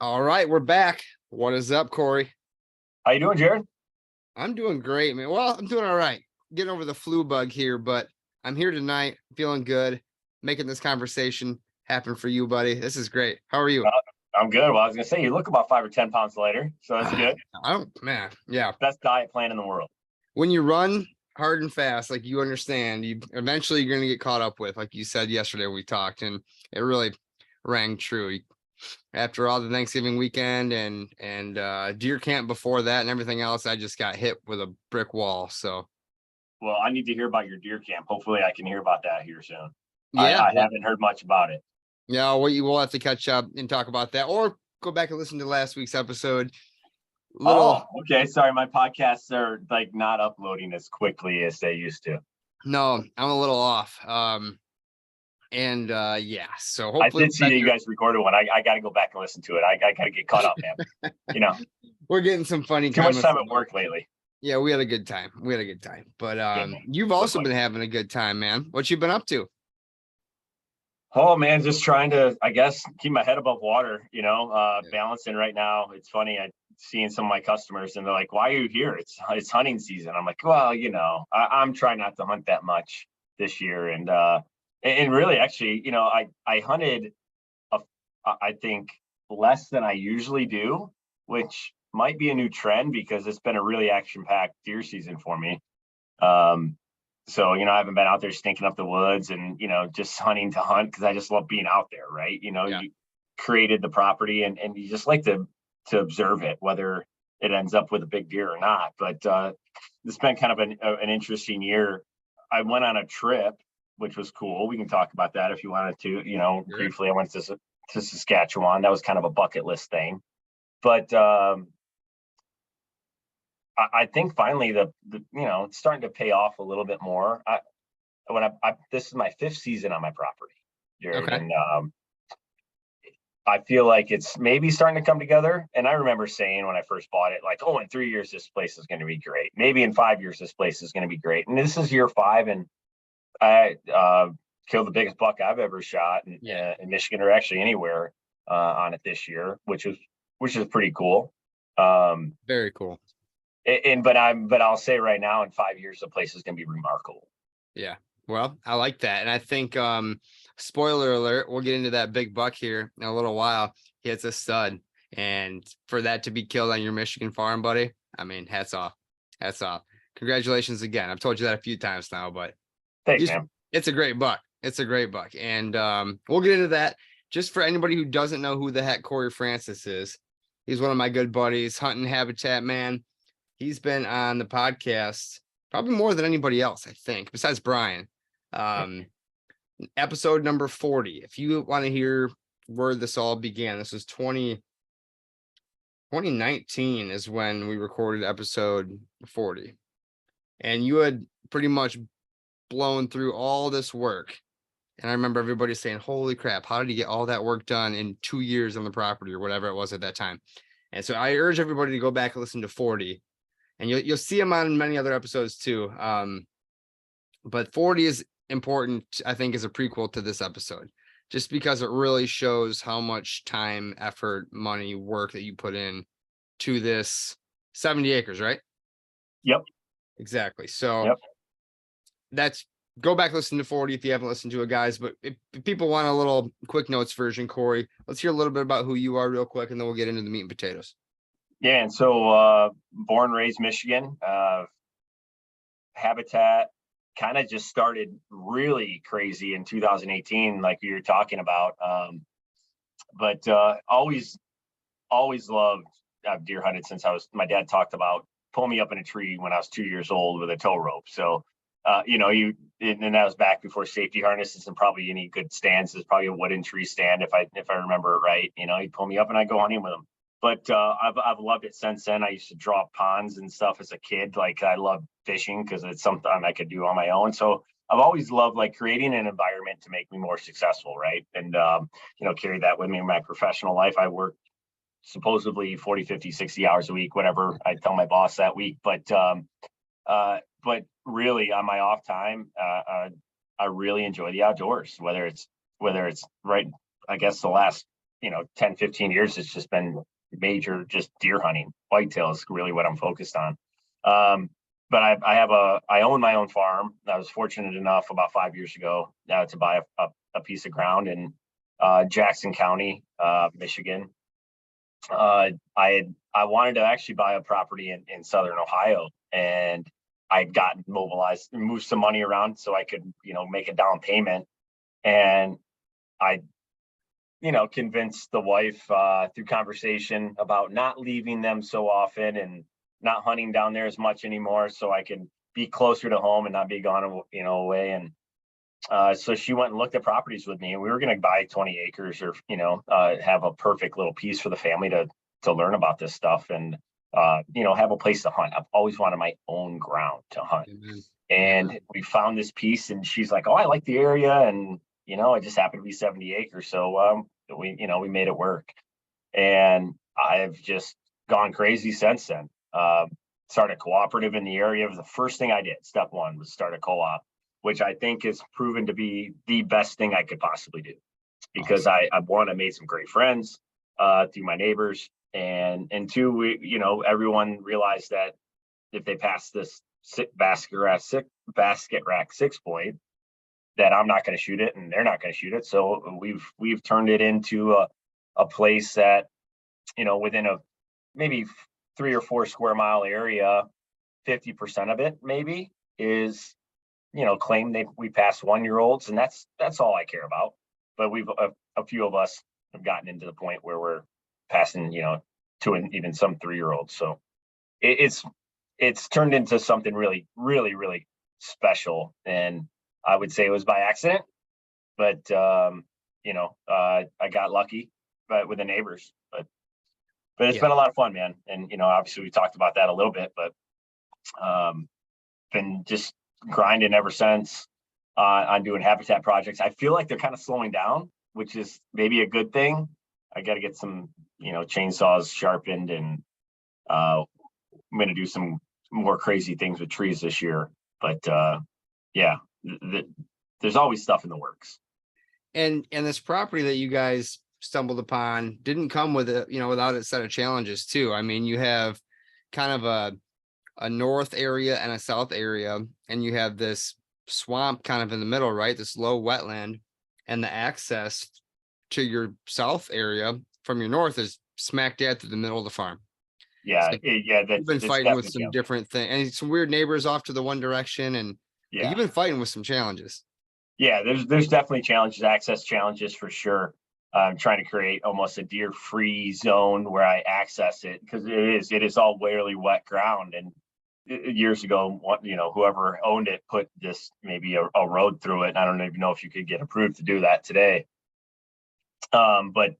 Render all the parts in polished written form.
All right, we're back. What is up, Cory? How you doing, Jared? I'm doing great, man. Well, I'm doing all right. Getting over the flu bug here, but I'm here tonight, feeling good, making this conversation happen for you, buddy. This is great. How are you? Uh, I'm good. Well, I was gonna say you look about 5 or 10 pounds lighter, so that's Ah, good. I don't, man. Yeah. Best diet plan in the world. When you run hard and fast, like you understand, you eventually you're gonna get caught up with, like you said yesterday when we talked, and it really rang true. After all the Thanksgiving weekend and deer camp before that and everything else, I just got hit with a brick wall. So Well, I need to hear about your deer camp. Hopefully, I can hear about that here soon. I, yeah, I haven't heard much about it. yeah, we'll have to catch up and talk about that, or go back and listen to last week's episode. Oh, Little okay. Sorry, my podcasts are like not uploading as quickly as they used to. No, I'm a little off. And yeah, so I hopefully did see that you guys recorded one. I got to go back and listen to it. I got to get caught up, man. You know, we're getting some funny too much comments time at about work it. lately. Yeah, we had a good time. We had a good time. But Good man. you've Look also like been having a good time, man. What you been up to? Oh man, just trying to, I guess, keep my head above water, balancing right now. It's funny, I seeing some of my customers and they're like, why are you here? It's hunting season. I'm like, well, I'm trying not to hunt that much this year. And really actually, I hunted a, I think less than I usually do, which might be a new trend because it's been a really action-packed deer season for me. Um, so, I haven't been out there stinking up the woods and, just hunting to hunt because I just love being out there, right? Yeah. You created the property and you just like to observe it, whether it ends up with a big deer or not. But it's been kind of an interesting year. I went on a trip, which was cool. We can talk about that if you wanted to, Sure. briefly. I went to Saskatchewan. That was kind of a bucket list thing. But I think finally it's starting to pay off a little bit more. This is my fifth season on my property, Jared, Okay. and I feel like it's maybe starting to come together. And I remember saying when I first bought it, like, oh, in 3 years this place is going to be great. Maybe in 5 years this place is going to be great. And this is year five, and I killed the biggest buck I've ever shot Yeah. in Michigan or actually anywhere on it this year, which is pretty cool. Um, Very cool. but I'll say right now, in 5 years, the place is going to be remarkable. Yeah. Well, I like that. And I think spoiler alert, we'll get into that big buck here in a little while. He hits a stud. And for that to be killed on your Michigan farm, buddy, I mean, hats off. Hats off. Congratulations again. I've told you that a few times now, but Thanks, man. it's a great buck. It's a great buck. And we'll get into that. Just for anybody who doesn't know who the heck Cory Franceus is, he's one of my good buddies, hunting habitat man. He's been on the podcast probably more than anybody else, I think, besides Brian. Um, episode number 40. If you want to hear where this all began, this was 2019 is when we recorded episode 40. And you had pretty much blown through all this work. And I remember everybody saying, holy crap, how did he get all that work done in 2 years on the property or whatever it was at that time? And so I urge everybody to go back and listen to 40. And you'll see him on many other episodes too. But 40 is important, I think, as a prequel to this episode, just because it really shows how much time, effort, money, work that you put in to this 70 acres, right? Yep. Exactly. So Yep. that's go back, listen to 40 if you haven't listened to it, guys. But if people want a little quick notes version, Cory, let's hear a little bit about who you are real quick, and then we'll get into the meat and potatoes. Yeah. And so born, raised Michigan, habitat kind of just started really crazy in 2018, like you were talking about. But always loved. I've deer hunted since my dad talked about pulling me up in a tree when I was 2 years old with a tow rope. So, and that was back before safety harnesses and probably any good stands. Is probably a wooden tree stand if I remember it right. He'd pull me up and I'd go hunting with him. But I've loved it since then. I used to draw ponds and stuff as a kid. Like I love fishing because it's something I could do on my own. So I've always loved like creating an environment to make me more successful, right? And carry that with me in my professional life. I work supposedly 40, 50, 60 hours a week, whatever I tell my boss that week. But really on my off time, I really enjoy the outdoors, whether it's right, I guess the last 10, 15 years, it's just been major just deer hunting. Whitetail is really what I'm focused on. But I own my own farm. I was fortunate enough about 5 years ago to buy a piece of ground in Jackson County, Michigan. I wanted to actually buy a property in Southern Ohio, and I had gotten mobilized and moved some money around so I could, make a down payment. And I, convinced the wife through conversation about not leaving them so often and not hunting down there as much anymore, so I can be closer to home and not be gone, away. And so she went and looked at properties with me, and we were going to buy 20 acres or, have a perfect little piece for the family to learn about this stuff and, have a place to hunt. I've always wanted my own ground to hunt. Mhm. And we found this piece, and she's like, "Oh, I like the area." And, it just happened to be 70 acres. So we made it work. And I've just gone crazy since then. Started a cooperative in the area. It was the first thing I did. Step one was start a co-op, which I think has proven to be the best thing I could possibly do, because Awesome. I made some great friends through my neighbors, and two, everyone realized that if they pass this basket rack 6-point, that I'm not going to shoot it and they're not going to shoot it. So we've turned it into a place that, within a maybe 3 or 4 square mile area, 50% of it maybe is, claim we pass 1-year-olds, and that's all I care about. But a few of us have gotten into the point where we're passing, 2 and even some 3-year-olds. So it's turned into something really, really, really special. And I would say it was by accident, but I got lucky, but with the neighbors. But it's Yeah. been a lot of fun, man. And obviously we talked about that a little bit, but been just grinding ever since on doing habitat projects. I feel like they're kind of slowing down, which is maybe a good thing. I got to get some, chainsaws sharpened, and I'm going to do some more crazy things with trees this year. But yeah, there's always stuff in the works. And this property that you guys stumbled upon didn't come with it, without a set of challenges too. I mean, you have kind of a north area and a south area, and you have this swamp kind of in the middle, right? This low wetland, and the access to your south area from your north is smack dab through the middle of the farm. Yeah, So that's you've been fighting with some different things, and some weird neighbors off to the one direction, and yeah, you've been fighting with some challenges. yeah. There's definitely challenges, access challenges for sure. I'm trying to create almost a deer free zone where I access it, because it is all really wet ground. And years ago, whoever owned it put this maybe a road through it. I don't even know if you could get approved to do that today. But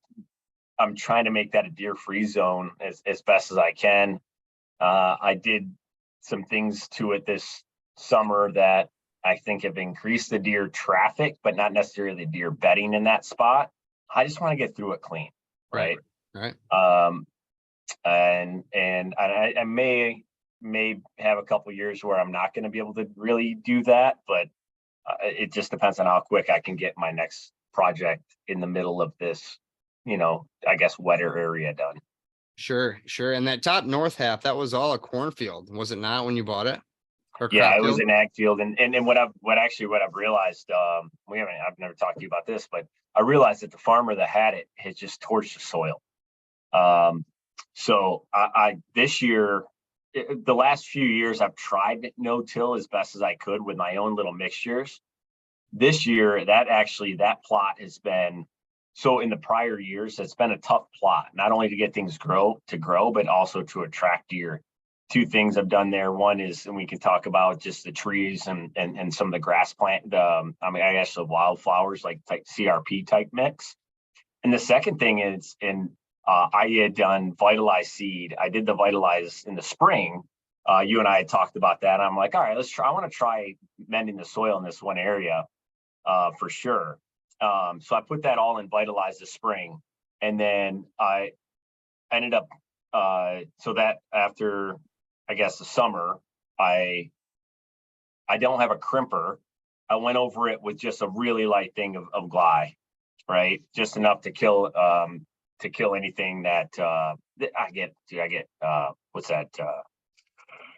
I'm trying to make that a deer free zone as best as I can. I did some things to it this summer that I think have increased the deer traffic, but not necessarily the deer bedding in that spot. I just want to get through it clean. Right. Right. And I may have a couple years where I'm not going to be able to really do that, but it just depends on how quick I can get my next project in the middle of this, I guess, wetter area done. Sure. And that top north half, that was all a cornfield, was it not, when you bought it? Or Yeah, crop it was field? an ag field. And what I've realized, I've never talked to you about this, but I realized that the farmer that had it had just torched the soil. So I this year, the last few years, I've tried no-till as best as I could with my own little mixtures. This year, that plot has been, so in the prior years, it's been a tough plot, not only to get things grow, but also to attract deer. 2 things I've done there. One is, and we can talk about just the trees and some of the grass plant, I guess the wildflowers, like type CRP type mix. And the second thing is, I had done vitalized seed. I did the vitalized in the spring. You and I had talked about that. I'm like, all right, let's try. I want to try mending the soil in this one area for sure. So I put that all in vitalized this spring, and then I ended up so that after, I guess, the summer, I don't have a crimper. I went over it with just a really light thing of Glide. right? Just enough to kill anything that I get. What's that?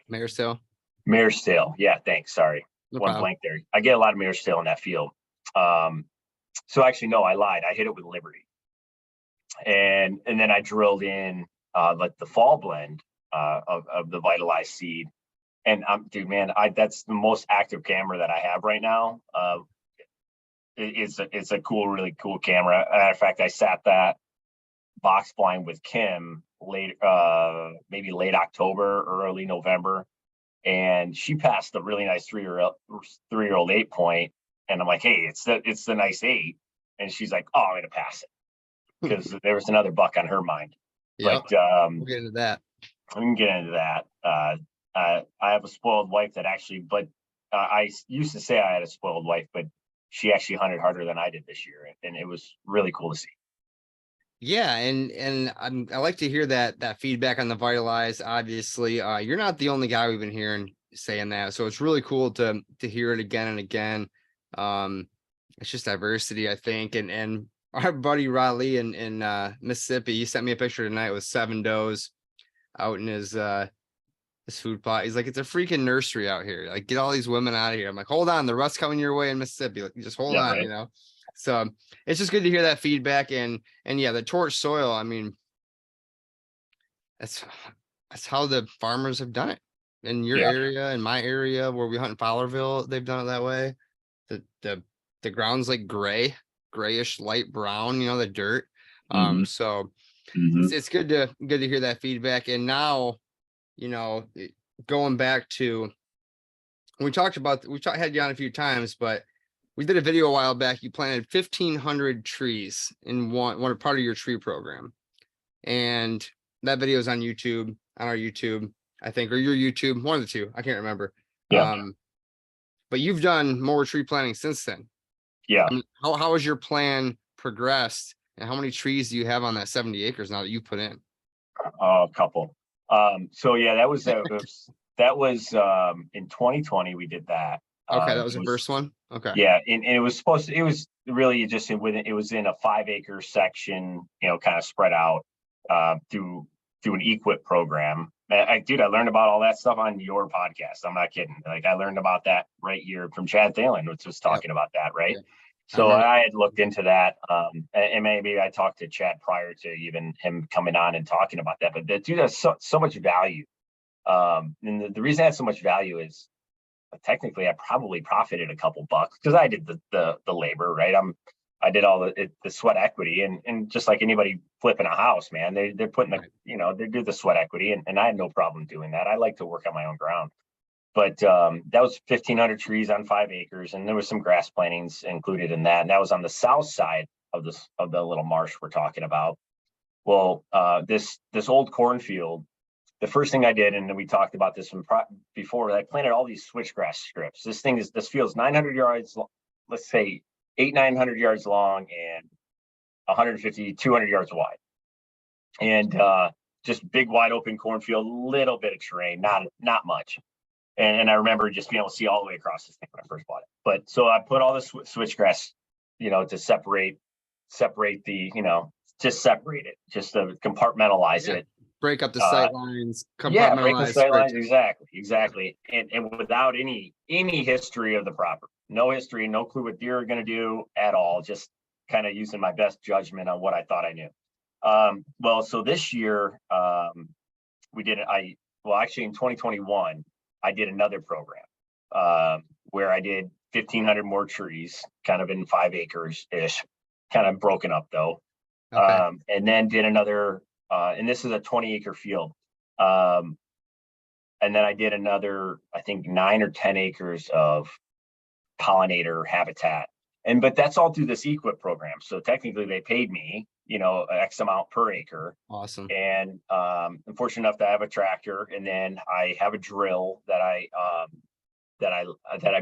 Mare's tail. Mare's tail. Yeah, thanks. Sorry, No one problem. blank there. I get a lot of mare's tail in that field. So actually, no, I lied. I hit it with Liberty, and then I drilled in like the fall blend of the vitalized seed. And dude, man, that's the most active camera that I have right now. It's a cool, really cool camera. Matter of fact, I sat that box blind with Kim maybe late October or early November, and she passed a really nice 3-year-old 8 point, and I'm like, hey, it's the nice 8, and she's like, oh, I'm gonna pass it because there was another buck on her mind. Yep. But We'll get into that. we can get into that. I have a spoiled wife that actually, but I used to say I had a spoiled wife, but she actually hunted harder than I did this year, and it was really cool to see. Yeah, and I like to hear that feedback on the vitalize. Obviously, you're not the only guy we've been hearing saying that, so it's really cool to hear it again and again. It's just diversity, I think, and our buddy Raleigh in Mississippi, he sent me a picture tonight with 7 does out in his food plot. He's like, it's a freaking nursery out here. Like, get all these women out of here. I'm like, hold on, the rust's coming your way in Mississippi. Like, just hold on, Right. you know. So it's just good to hear that feedback. And yeah, the torch soil, I mean, that's how the farmers have done it in your area, in my area where we hunt in Fowlerville. They've done it that way. The ground's like grayish, light brown, you know, the dirt. So it's good to hear that feedback. And now, you know, going back to, we had you on a few times, but we did a video a while back. You planted 1,500 trees in one part of your tree program, and that video is on YouTube, on our YouTube, I think, or your YouTube, one of the two. I can't remember. Yeah. But you've done more tree planting since then. Yeah. I mean, how has your plan progressed, and how many trees do you have on that 70 acres now that you put in? A couple. So yeah, that was in 2020 we did that. Okay, that was the first one. Okay. Yeah, and it was really just it was in a 5-acre section, you know, kind of spread out through an equip program. I learned about all that stuff on your podcast. I'm not kidding. Like, I learned about that right here from Chad Thalen, which was talking about that, right? Yep. So I had looked into that, and maybe I talked to Chad prior to even him coming on and talking about that. But the dude has so much value, and the reason it has so much value is technically I probably profited a couple bucks because I did the labor, right? I did all the sweat equity, and just like anybody flipping a house, man, they're putting they do the sweat equity, and I had no problem doing that. I like to work on my own ground. But that was 1,500 trees on 5 acres, and there was some grass plantings included in that. And that was on the south side of the little marsh we're talking about. Well, this old cornfield, the first thing I did, and we talked about this before, I planted all these switchgrass strips. This field's 900 yards, let's say 900 yards long and 150, 200 yards wide. And just big, wide open cornfield, little bit of terrain, not much. And I remember just being able to see all the way across this thing when I first bought it. But so I put all the switchgrass, you know, to separate the, you know, just separate it, just to compartmentalize it. Break up the sight lines. Yeah, break the sight lines. Exactly. And without any history of the property, no history, no clue what deer are going to do at all. Just kind of using my best judgment on what I thought I knew. Well, so this year we did it. Actually in 2021. I did another program where I did 1,500 more trees, kind of in 5 acres ish, kind of broken up though. Okay. And then did another, and this is a 20-acre field. And then I did another, I think 9 or 10 acres of pollinator habitat. But that's all through this equip program. So technically they paid me, you know, X amount per acre. Awesome. And I'm fortunate enough to have a tractor, and then I have a drill that I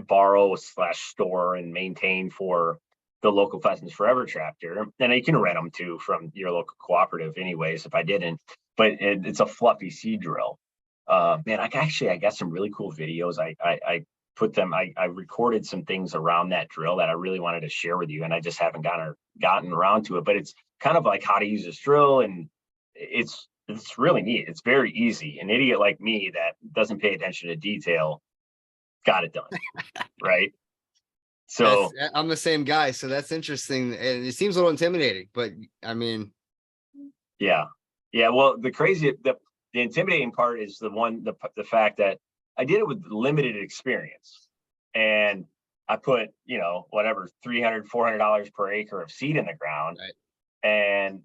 borrow / store and maintain for the local Pheasants Forever chapter. And you can rent them too from your local cooperative anyways, if I didn't, but it's a fluffy seed drill. Man, I got some really cool videos. I put them, I recorded some things around that drill that I really wanted to share with you, and I just haven't gotten around to it. But it's kind of like how to use this drill, and it's really neat. It's very easy. An idiot like me that doesn't pay attention to detail got it done. Right. So I'm the same guy. So that's interesting. And it seems a little intimidating, but I mean. Yeah. Well, the intimidating part is the fact that I did it with limited experience, and I put, whatever, $300, $400 per acre of seed in the ground. Right. And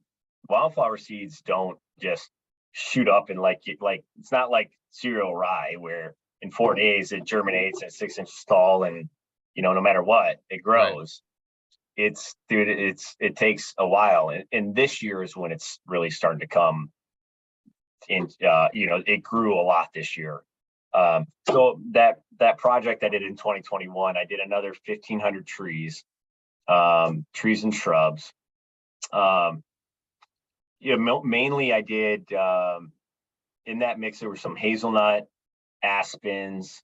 wildflower seeds don't just shoot up and like it's not like cereal rye where in 4 days it germinates at 6 inches tall, and no matter what, it grows. Right. It takes a while, and this year is when it's really starting to come in. It grew a lot this year. So that project I did in 2021, I did another 1,500 trees and shrubs. Mainly I did, in that mix, there were some hazelnut, aspens.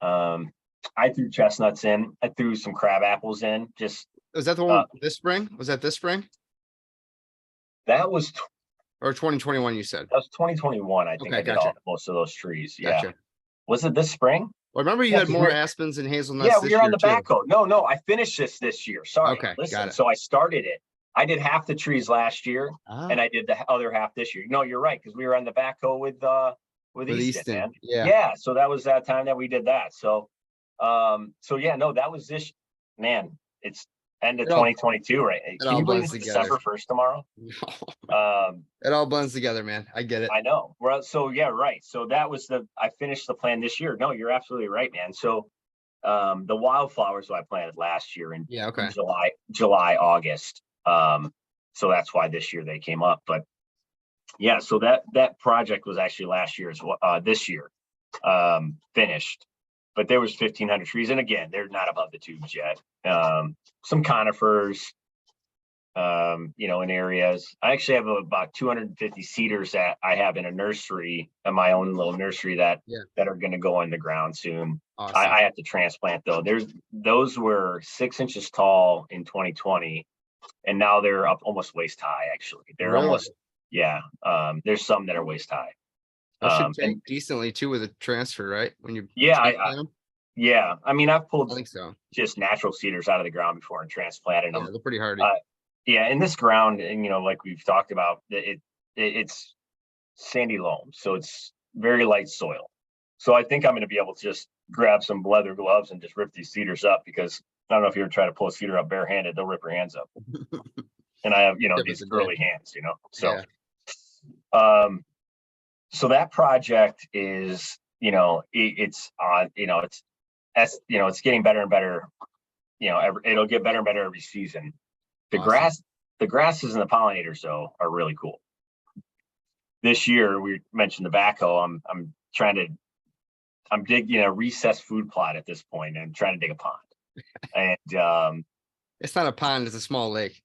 I threw chestnuts in. I threw some crab apples in. Was that the one this spring? Was that this spring? That was or 2021, you said? That was 2021. I think I did most of those trees. Yeah. Gotcha. Was it this spring? Well, remember you had more aspens and hazelnuts. Yeah, we were on the backhoe. No, I finished this year. Sorry. Okay, listen. Got it. So I started it. I did half the trees last year, and I did the other half this year. No, you're right, because we were on the backhoe with Easton, man. Yeah. So that was that time that we did that. So that was this, man. It's end of 2022, right? Can you believe it's December 1st tomorrow? It all blends together, man. I get it. I know. Well, so yeah, right. So that was I finished the plan this year. No, you're absolutely right, man. So the wildflowers I planted last year in July, August. So that's why this year they came up. But yeah, so that project was actually last year's, this year, finished. But there was 1,500 trees, and again, they're not above the tubes yet. Some conifers, in areas. I actually have about 250 cedars that I have in a nursery, in my own little nursery that are going to go in the ground soon. Awesome. I have to transplant though. Those were 6 inches tall in 2020, and now they're up almost waist high. Actually, they're almost there's some that are waist high. That should take decently too with a transfer, right? When you I mean, I've pulled just natural cedars out of the ground before and transplanted them. They're pretty hardy. In this ground, and like we've talked about, it's sandy loam, so it's very light soil. So I think I'm going to be able to just grab some leather gloves and just rip these cedars up, because I don't know if you ever try to pull a cedar up barehanded, they'll rip your hands up. And I have, these curly hands, so. So that project is, it's getting better and better. It'll get better and better every season. The grasses and the pollinators though are really cool. This year we mentioned the backhoe. I'm digging a recessed food plot at this point, and I'm trying to dig a pond. And it's not a pond; it's a small lake.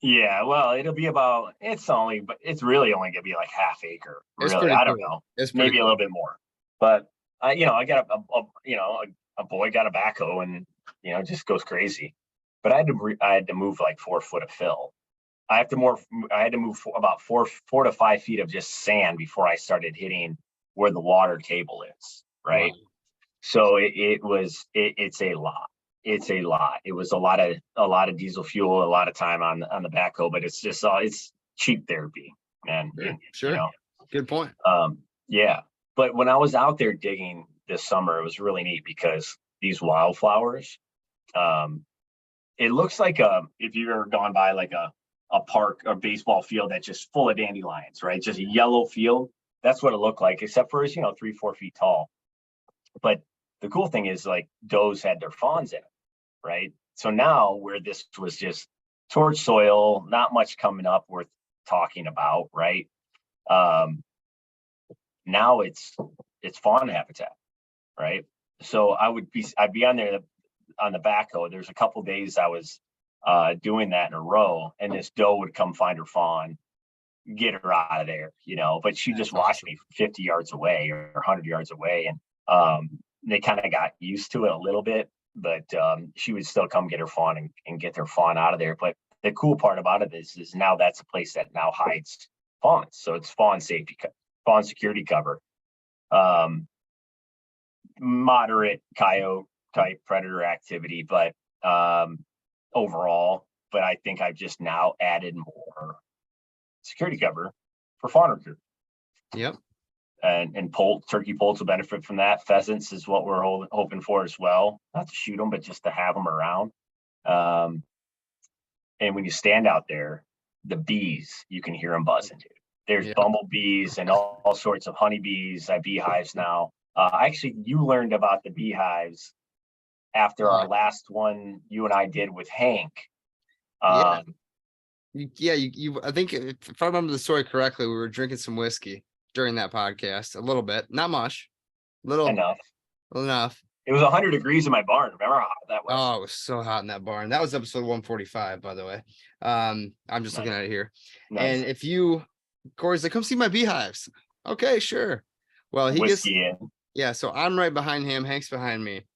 Yeah, well, it's really only gonna be like half acre. Really, I don't know. It's maybe a little bit more, but I got a boy got a backhoe, and just goes crazy. But I had to move like 4 foot of fill. I had to move about 4 to 5 feet of just sand before I started hitting where the water table is. Right. Wow. So it's a lot. It's a lot. It was a lot of diesel fuel, a lot of time on the backhoe, but it's just it's cheap therapy, man. Sure. Good point. Yeah. But when I was out there digging this summer, it was really neat because these wildflowers, it looks like if you've ever gone by like a park or baseball field that's just full of dandelions, right? Just a yellow field. That's what it looked like, except for it's 3-4 feet tall. But the cool thing is, like, does had their fawns in it, right? So now where this was just torch soil, not much coming up worth talking about, right? Now it's fawn habitat, right? So I'd be on there on the backhoe. There's a couple days I was doing that in a row, and this doe would come find her fawn, get her out of there, but she just watched me 50 yards away or 100 yards away. And they kind of got used to it a little bit, but she would still come get her fawn and get their fawn out of there. But the cool part about it is now that's a place that now hides fawns. So it's fawn security cover. Moderate coyote type predator activity, but overall, but I think I've just now added more security cover for fawn recruit. Yep. And turkey poults will benefit from that. Pheasants is what we're hoping for as well. Not to shoot them, but just to have them around. And when you stand out there, the bees, you can hear them buzzing, dude. There's bumblebees and all sorts of honeybees at beehives now. Actually, you learned about the beehives after our last one you and I did with Hank. I think if I remember the story correctly, we were drinking some whiskey during that podcast, a little bit, not much, enough. It was 100 degrees in my barn. Remember how hot that was? Oh, it was so hot in that barn. That was episode 145, by the way. I'm just looking at it here. Nice. And if Cory's like, come see my beehives. Okay, sure. Well, he whiskey gets in. So I'm right behind him, Hank's behind me.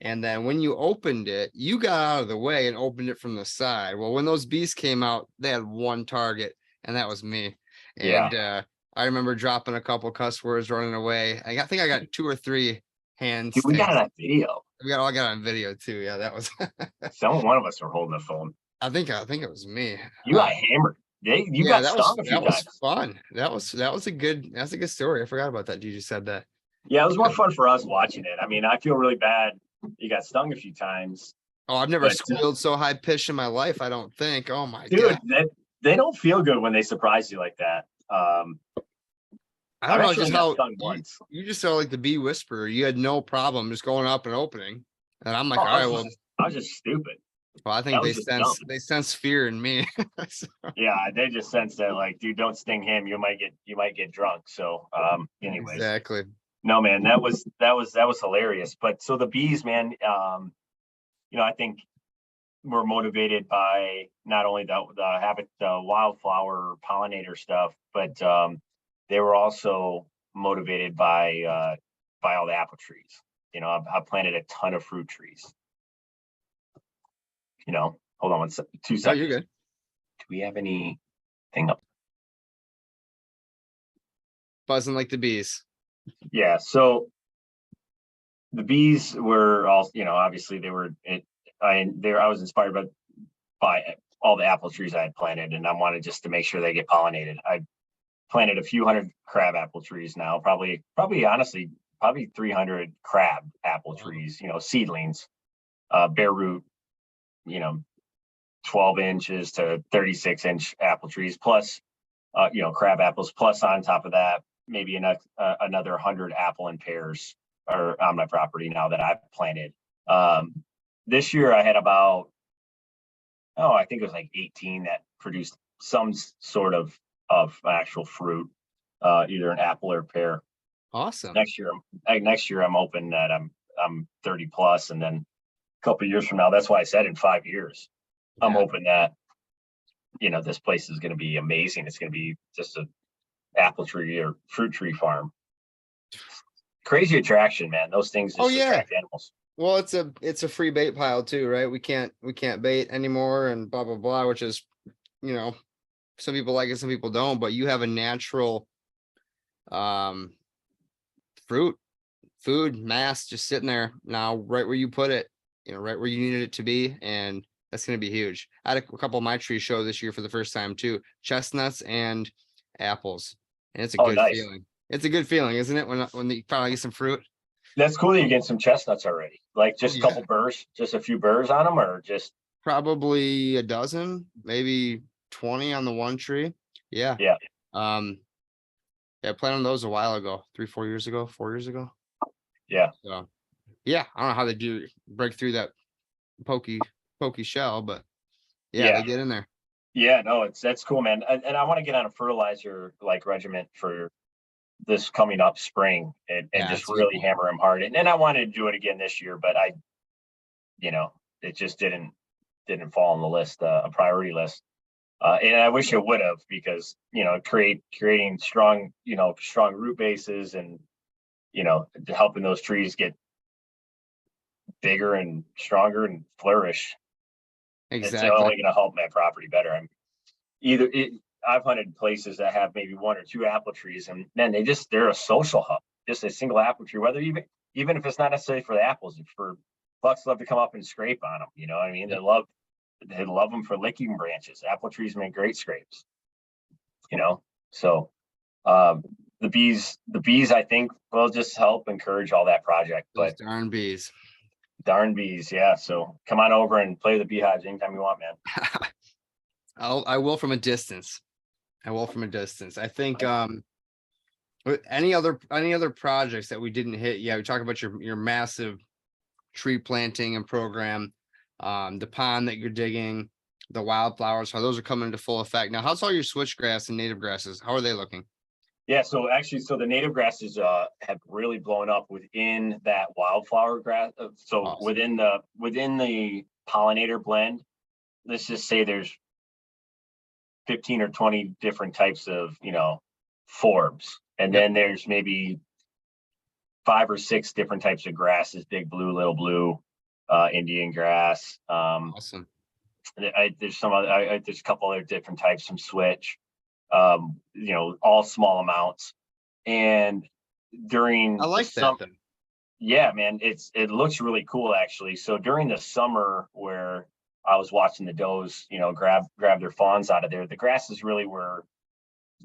And then when you opened it, you got out of the way and opened it from the side. Well, when those bees came out, they had one target, and that was me. And I remember dropping a couple cuss words, running away. I think I got 2 or 3 hands. Dude, we got it on video. I got on video too. Yeah, that was. One of us were holding the phone. I think it was me. You got hammered. You got stung a few times. That was fun. That was a good story. I forgot about that. You just said that. Yeah, it was more fun for us watching it. I mean, I feel really bad. You got stung a few times. Oh, I've never squealed so high pitched in my life, I don't think. Oh my God. Dude, they don't feel good when they surprise you like that. I don't know just how you just sound like the bee whisperer. You had no problem just going up and opening. And I'm like, all right, well, I was just stupid. Well, I think they sense fear in me. So. Yeah, they just sense that, like, dude, don't sting him. You might get drunk. So anyways. Exactly. No, man, that was hilarious. But so the bees, man, I think we're motivated by not only the wildflower pollinator stuff, but they were also motivated by all the apple trees. I planted a ton of fruit trees. Hold on 2 seconds. Oh, you're good. Do we have anything up? Buzzing like the bees. Yeah. So the bees were all, obviously they were. I was inspired by all the apple trees I had planted, and I wanted just to make sure they get pollinated. I planted a few hundred crab apple trees now, probably 300 crab apple trees, seedlings, bare root, 12 inches to 36-inch apple trees, plus, crab apples, plus on top of that, maybe another 100 apple and pears are on my property now that I've planted. This year I had about, I think it was like 18 that produced some sort of actual fruit, either an apple or pear. Awesome. Next year I'm hoping that I'm 30 plus, and then a couple of years from now, that's why I said in 5 years, I'm hoping that, this place is going to be amazing. It's going to be just a apple tree or fruit tree farm. Crazy attraction, man. Those things just attract animals. Well, it's a free bait pile too, right? We can't bait anymore and blah blah blah, which is, some people like it, some people don't, but you have a natural food mass just sitting there now, right where you put it, right where you needed it to be, and that's going to be huge. I had a couple of my trees show this year for the first time too, chestnuts and apples, and it's a good feeling. It's a good feeling, isn't it, when you finally get some fruit? That's cool that you get some chestnuts already. Like just a couple burrs, just a few burrs on them, or just probably a dozen, maybe 20 on the one tree. Yeah. Yeah. I planted those a while ago, 4 years ago. Yeah. So yeah, I don't know how they do break through that pokey shell, but they get in there. Yeah, no, that's cool, man. And I want to get on a fertilizer regimen for this coming up spring and just really hammer him hard. And I wanted to do it again this year, but it just didn't fall on the list, a priority list. And I wish it would have, because, creating strong, strong root bases and, helping those trees get bigger and stronger and flourish. It's Exactly. only going to help my property better. I've hunted places that have maybe 1 or 2 apple trees, and man, they're a social hub. Just a single apple tree, whether even if it's not necessarily for the apples, it's for bucks love to come up and scrape on them. You know what I mean? Yep. They love them for licking branches. Apple trees make great scrapes. So the bees, I think, will just help encourage all that project. Those But darn bees. darn bees, yeah. So come on over and play the beehives anytime you want, man. I will from a distance. I think any other projects that we didn't hit. Yeah, we talked about your massive tree planting and program, the pond that you're digging, the wildflowers, how those are coming into full effect. Now, how's all your switchgrass and native grasses? How are they looking? Yeah, so the native grasses have really blown up within that wildflower grass. So Awesome. within the pollinator blend, let's just say there's 15 or 20 different types of forbs, and Yep. then there's maybe 5 or 6 different types of grasses: big blue, little blue, Indian grass. Awesome. There's there's a couple other different types, some switch. All small amounts. And during I like that then. yeah, man, it looks really cool actually. So during the summer where I was watching the does, grab their fawns out of there, the grasses really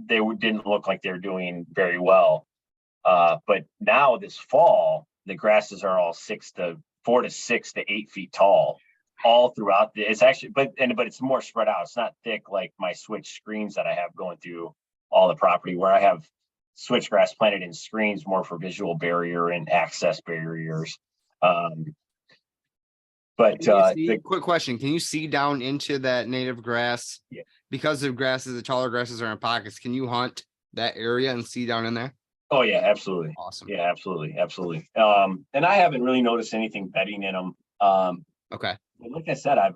didn't look like they're doing very well. But now this fall, the grasses are all 4 to 6 to 8 feet tall, all throughout it's actually, but it's more spread out. It's not thick like my switch screens that I have going through all the property, where I have switchgrass planted in screens more for visual barrier and access barriers. Quick question. Can you see down into that native grass? Yeah. Because the taller grasses are in pockets. Can you hunt that area and see down in there? Oh yeah, absolutely. Awesome. Yeah, absolutely. And I haven't really noticed anything bedding in them. Okay. But like I said, I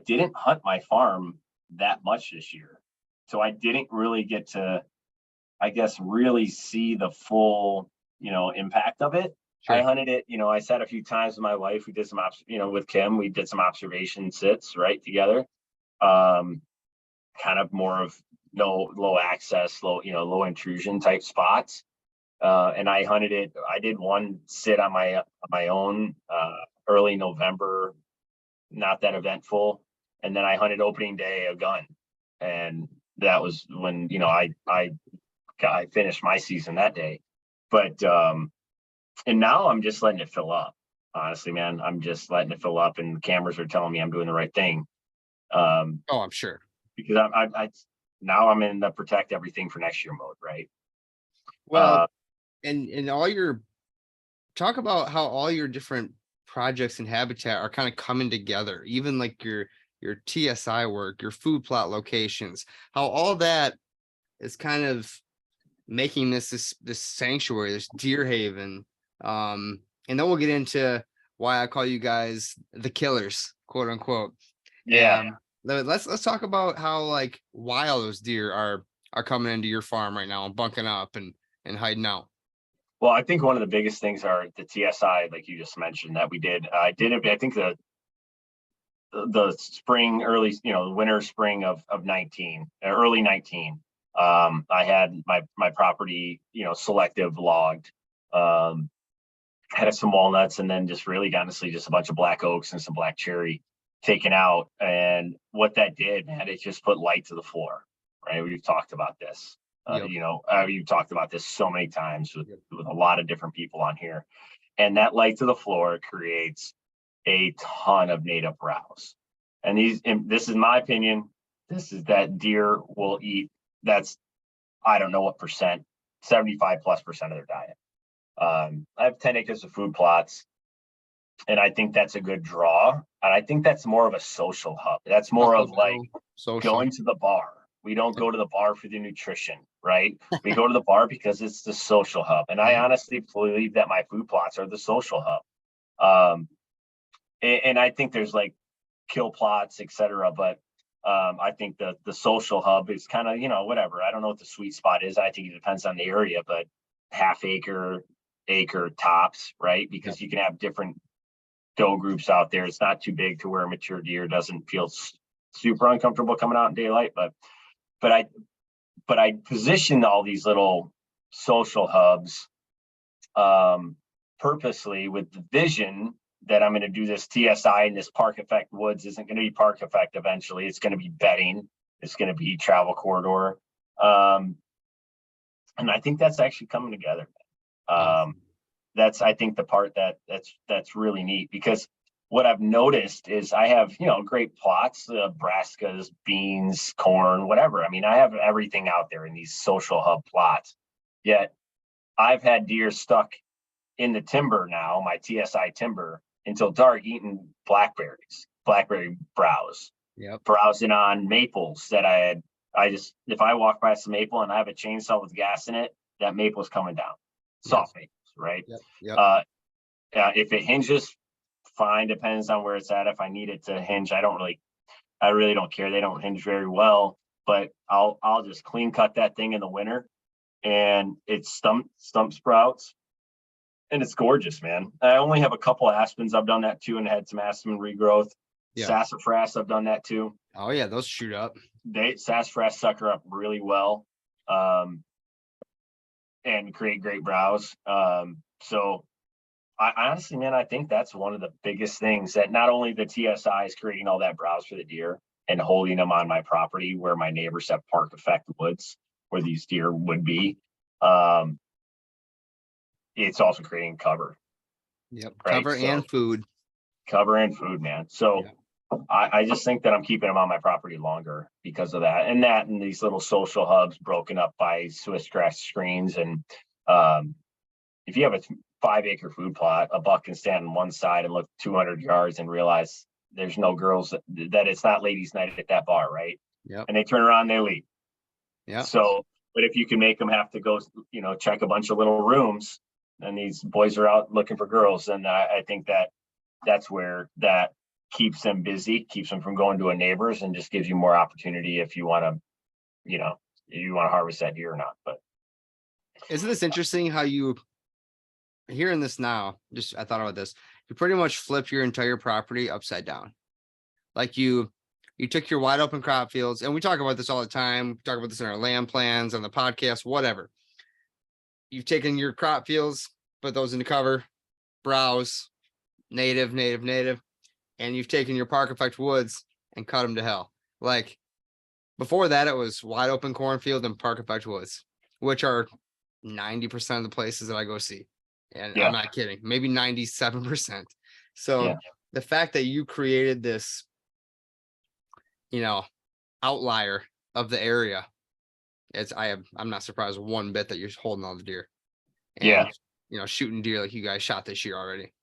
didn't hunt my farm that much this year. So I didn't really get to, I guess, really see the full, impact of it. Sure. I hunted it, I sat a few times with my wife. We did some, with Kim, we did some observation sits right together. Kind of more of low access, low intrusion type spots. And I hunted it. I did one sit on my own, early November, not that eventful. And then I hunted opening day a gun. And that was when, I finished my season that day. But, and now I'm just letting it fill up. Honestly, man, I'm just letting it fill up, and the cameras are telling me I'm doing the right thing. I'm sure. Because now I'm in the protect everything for next year mode, right? Well, and talk about how all your different projects and habitat are kind of coming together, even like your TSI work, your food plot locations, how all that is kind of making this sanctuary, this deer haven. And then we'll get into why I call you guys the killers, quote unquote. Yeah. Let's talk about how why all those deer are coming into your farm right now and bunking up and hiding out. Well, I think one of the biggest things are the TSI, like you just mentioned, that we did. I did it. I think the spring, early, winter, spring of 19, early 19. I had my property, selective logged. Had some walnuts, and then just really honestly just a bunch of black oaks and some black cherry taken out. And what that did, man, it just put light to the floor, right? We've talked about this. Yep. You've talked about this so many times with a lot of different people on here. And that light to the floor creates a ton of native browse. And this is my opinion, this is that deer will eat, that's, I don't know what percent, 75+% of their diet. I have 10 acres of food plots, and I think that's a good draw. And I think that's more of a social hub. That's more of going to the bar. We don't go to the bar for the nutrition, right? We go to the bar because it's the social hub. And I honestly believe that my food plots are the social hub. And I think there's kill plots, etc. But I think the social hub is kind of, whatever. I don't know what the sweet spot is. I think it depends on the area, but half acre tops, right? Because you can have different doe groups out there. It's not too big to where a mature deer doesn't feel super uncomfortable coming out in daylight. But I positioned all these little social hubs purposely with the vision that I'm going to do this TSI, and this park effect woods isn't going to be park effect eventually. It's going to be bedding. It's going to be travel corridor. And I think that's actually coming together. That's, I think, the part that's really neat, because what I've noticed is I have, great plots, brassicas, beans, corn, whatever. I mean, I have everything out there in these social hub plots. Yet I've had deer stuck in the timber now, my TSI timber, until dark, eating blackberry browse, browsing on maples that if I walk by some maple and I have a chainsaw with gas in it, that maple's coming down. Soft maples, right? If it hinges, fine, depends on where it's at. If I need it to hinge, I really don't care. They don't hinge very well, but I'll just clean cut that thing in the winter, and it's stump sprouts, and it's gorgeous, man. I only have a couple aspens I've done that too, and had some aspen regrowth. Sassafras I've done that too. Oh yeah, those shoot up. Sassafras sucker up really well, and create great browse. So I honestly, man, I think that's one of the biggest things, that not only the TSI is creating all that browse for the deer and holding them on my property where my neighbors have park effect woods where these deer would be. It's also creating cover. Right? Cover and food, man. So I just think that I'm keeping them on my property longer because of that. And these little social hubs broken up by Swiss grass screens. And if you have a 5-acre food plot, a buck can stand on one side and look 200 yards and realize there's no girls, that it's not ladies' night at that bar, right? And they turn around, they leave. So, but if you can make them have to go, check a bunch of little rooms, and these boys are out looking for girls, and I think that's where that keeps them busy, keeps them from going to a neighbor's, and just gives you more opportunity if you want to, you want to harvest that deer or not. But isn't this interesting how you hearing this now? I thought about this. You pretty much flip your entire property upside down. Like you took your wide open crop fields, and we talk about this all the time. We talk about this in our land plans, on the podcast, whatever. You've taken your crop fields, put those into cover, browse, native, and you've taken your park effect woods and cut them to hell. Like before that, it was wide open cornfield and park effect woods, which are 90% of the places that I go see. And I'm not kidding, maybe 97%. So the fact that you created this, outlier of the area, I'm not surprised one bit that you're holding all the deer. And, shooting deer like you guys shot this year already.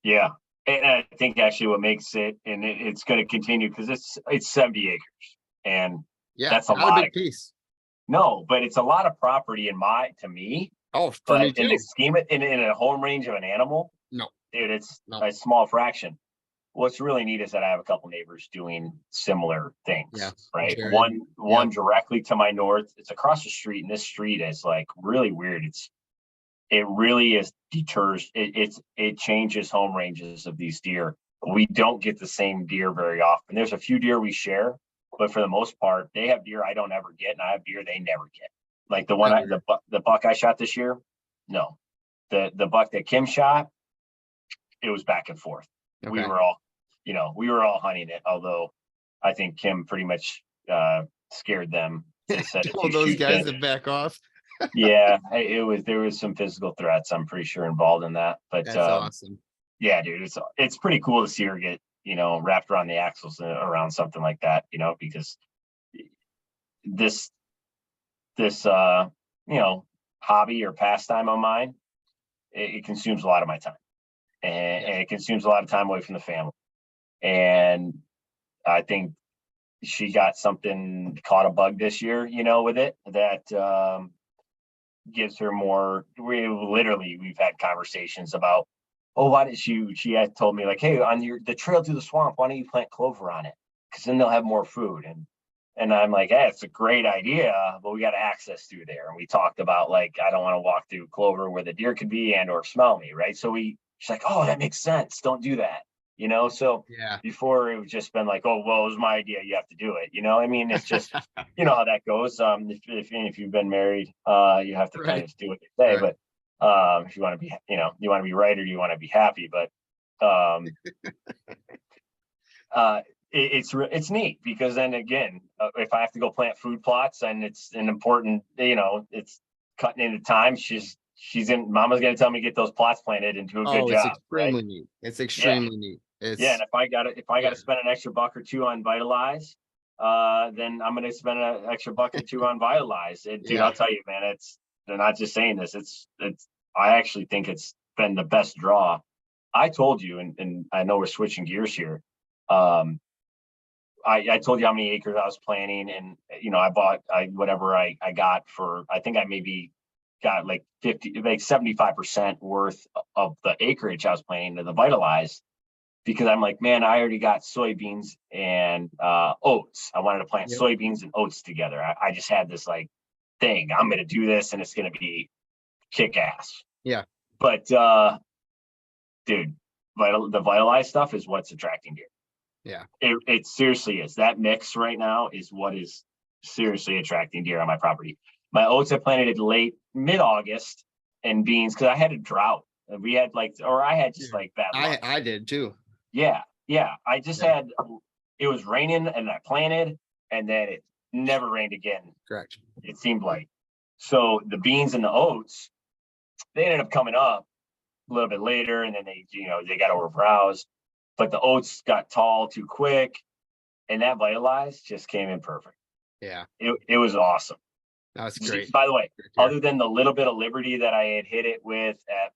Yeah. And I think actually what makes it, and it's going to continue, because it's 70 acres, and that's a lot. A big piece. No, but it's a lot of property to me. Oh, for me too. In the scheme, in a home range of an animal, dude, it's a small fraction. What's really neat is that I have a couple neighbors doing similar things, right? Jared. One directly to my north. It's across the street, and this street is like really weird. It really deters. It changes home ranges of these deer. We don't get the same deer very often. There's a few deer we share, but for the most part, they have deer I don't ever get, and I have deer they never get. Like the one, the buck I shot this year, no. The buck that Kim shot, it was back and forth. Okay. We were all hunting it. Although I think Kim pretty much scared them. Told those guys to back off. There was some physical threats, I'm pretty sure, involved in that. But that's awesome. Yeah, dude, it's pretty cool to see her get, wrapped around the axles around something like that, because this hobby or pastime of mine, it consumes a lot of my time, and it consumes a lot of time away from the family. And I think she got caught a bug this year, with it, that gives her more. We've had conversations about, why did she had told me, like, hey, on the trail through the swamp, why don't you plant clover on it? Because then they'll have more food. And And I'm like, hey, it's a great idea, but we got access through there. And we talked about like, I don't want to walk through clover where the deer could be and or smell me, right? So she's like, oh, that makes sense. Don't do that, So Yeah. before it was just been like, oh, well, it was my idea. You have to do it. I mean, it's just, how that goes. If you've been married, you have to kind Right. of do what you say. Right. But if you want to be, you want to be right or you want to be happy. But it's neat because then again, if I have to go plant food plots and it's an important, it's cutting into time. Mama's going to tell me to get those plots planted and do a good Oh, it's job. Right? extremely neat. It's extremely neat. Yeah, and if I got to spend an extra buck or two on Vitalize, then I'm going to spend an extra buck or two on Vitalize. Dude, I'll tell you, man, they're not just saying this. It's I actually think it's been the best draw. I told you, and I know we're switching gears here. I told you how many acres I was planting, and I bought whatever I got for. I think I maybe got like 75% worth of the acreage I was planting to the Vitalize, because I'm like, man, I already got soybeans and oats. I wanted to plant soybeans and oats together. I just had this like thing. I'm going to do this, and it's going to be kick ass. Yeah. But dude, the Vitalize stuff is what's attracting deer. Yeah. It seriously is. That mix right now is what is seriously attracting deer on my property. My oats, I planted it mid-August, and beans, because I had a drought. We had I had just like bad luck. I did too. Yeah. I just had, it was raining and I planted, and then it never rained again. Correct. It seemed like. So the beans and the oats, they ended up coming up a little bit later, and then they got overbrowsed. But the oats got tall too quick, and that Vitalize just came in perfect. Yeah. It was awesome. That's great. By the way, other than the little bit of liberty that I had hit it with at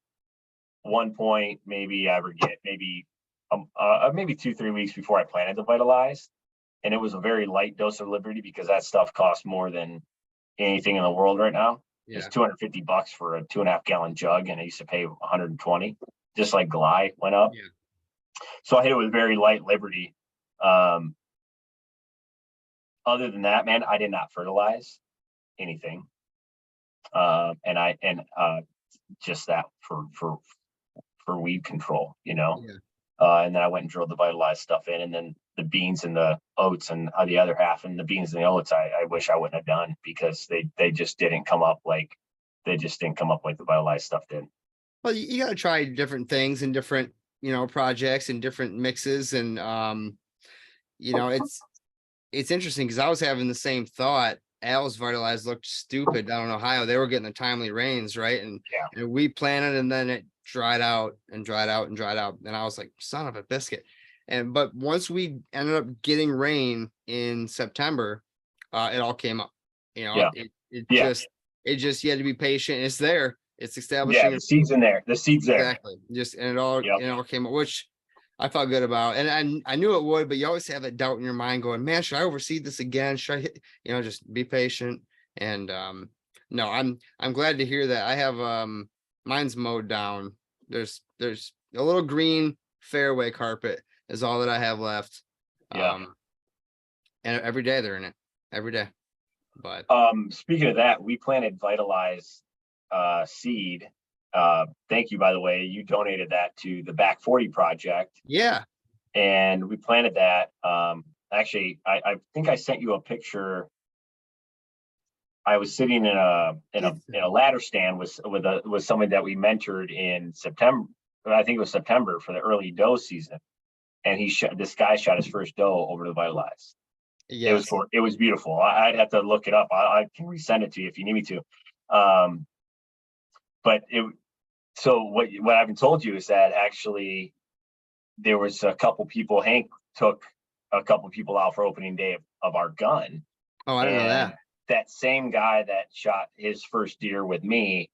one point, maybe 2-3 weeks before I planted the Vitalize, and it was a very light dose of liberty because that stuff costs more than anything in the world right now. Yeah. It's $250 for a 2.5 gallon jug, and I used to pay $120, just like Glide went up. Yeah. So I hit it with very light liberty. Other than that, man, I did not fertilize anything. Just that for weed control, Yeah. And then I went and drilled the Vitalize stuff in, and then the beans and the oats and the other half, and the beans and the oats, I wish I wouldn't have done, because they just didn't come up like the Vitalize stuff did. Well, you got to try different things and different, projects and different mixes. And, it's interesting because I was having the same thought. Al's Vitalize looked stupid down in Ohio. They were getting the timely rains, right? And we planted, and then it dried out and dried out and dried out. And I was like, son of a biscuit. But once we ended up getting rain in September, it all came up. It just you had to be patient. It's there. It's establishing. Yeah, the seed's in there. The seed's there. Exactly. It all came up, which I felt good about. And I knew it would, but you always have that doubt in your mind going, man, should I overseed this again? Should I hit, just be patient. And no, I'm glad to hear that. I have mine's mowed down. There's a little green fairway carpet is all that I have left. And every day they're in it. Every day. But speaking of that, we planted Vitalize seed. Thank you, by the way. You donated that to the Back 40 project. Yeah. And we planted that. Actually, I think I sent you a picture. I was sitting in a ladder stand with somebody that we mentored in September. I think it was September for the early doe season, and this guy shot his first doe over the Vitalize. Yes. It was beautiful. I'd have to look it up. I can resend it to you if you need me to. So what I've been told you is that actually there was a couple people. Hank took a couple people out for opening day of our gun. Oh, I didn't know that. That same guy that shot his first deer with me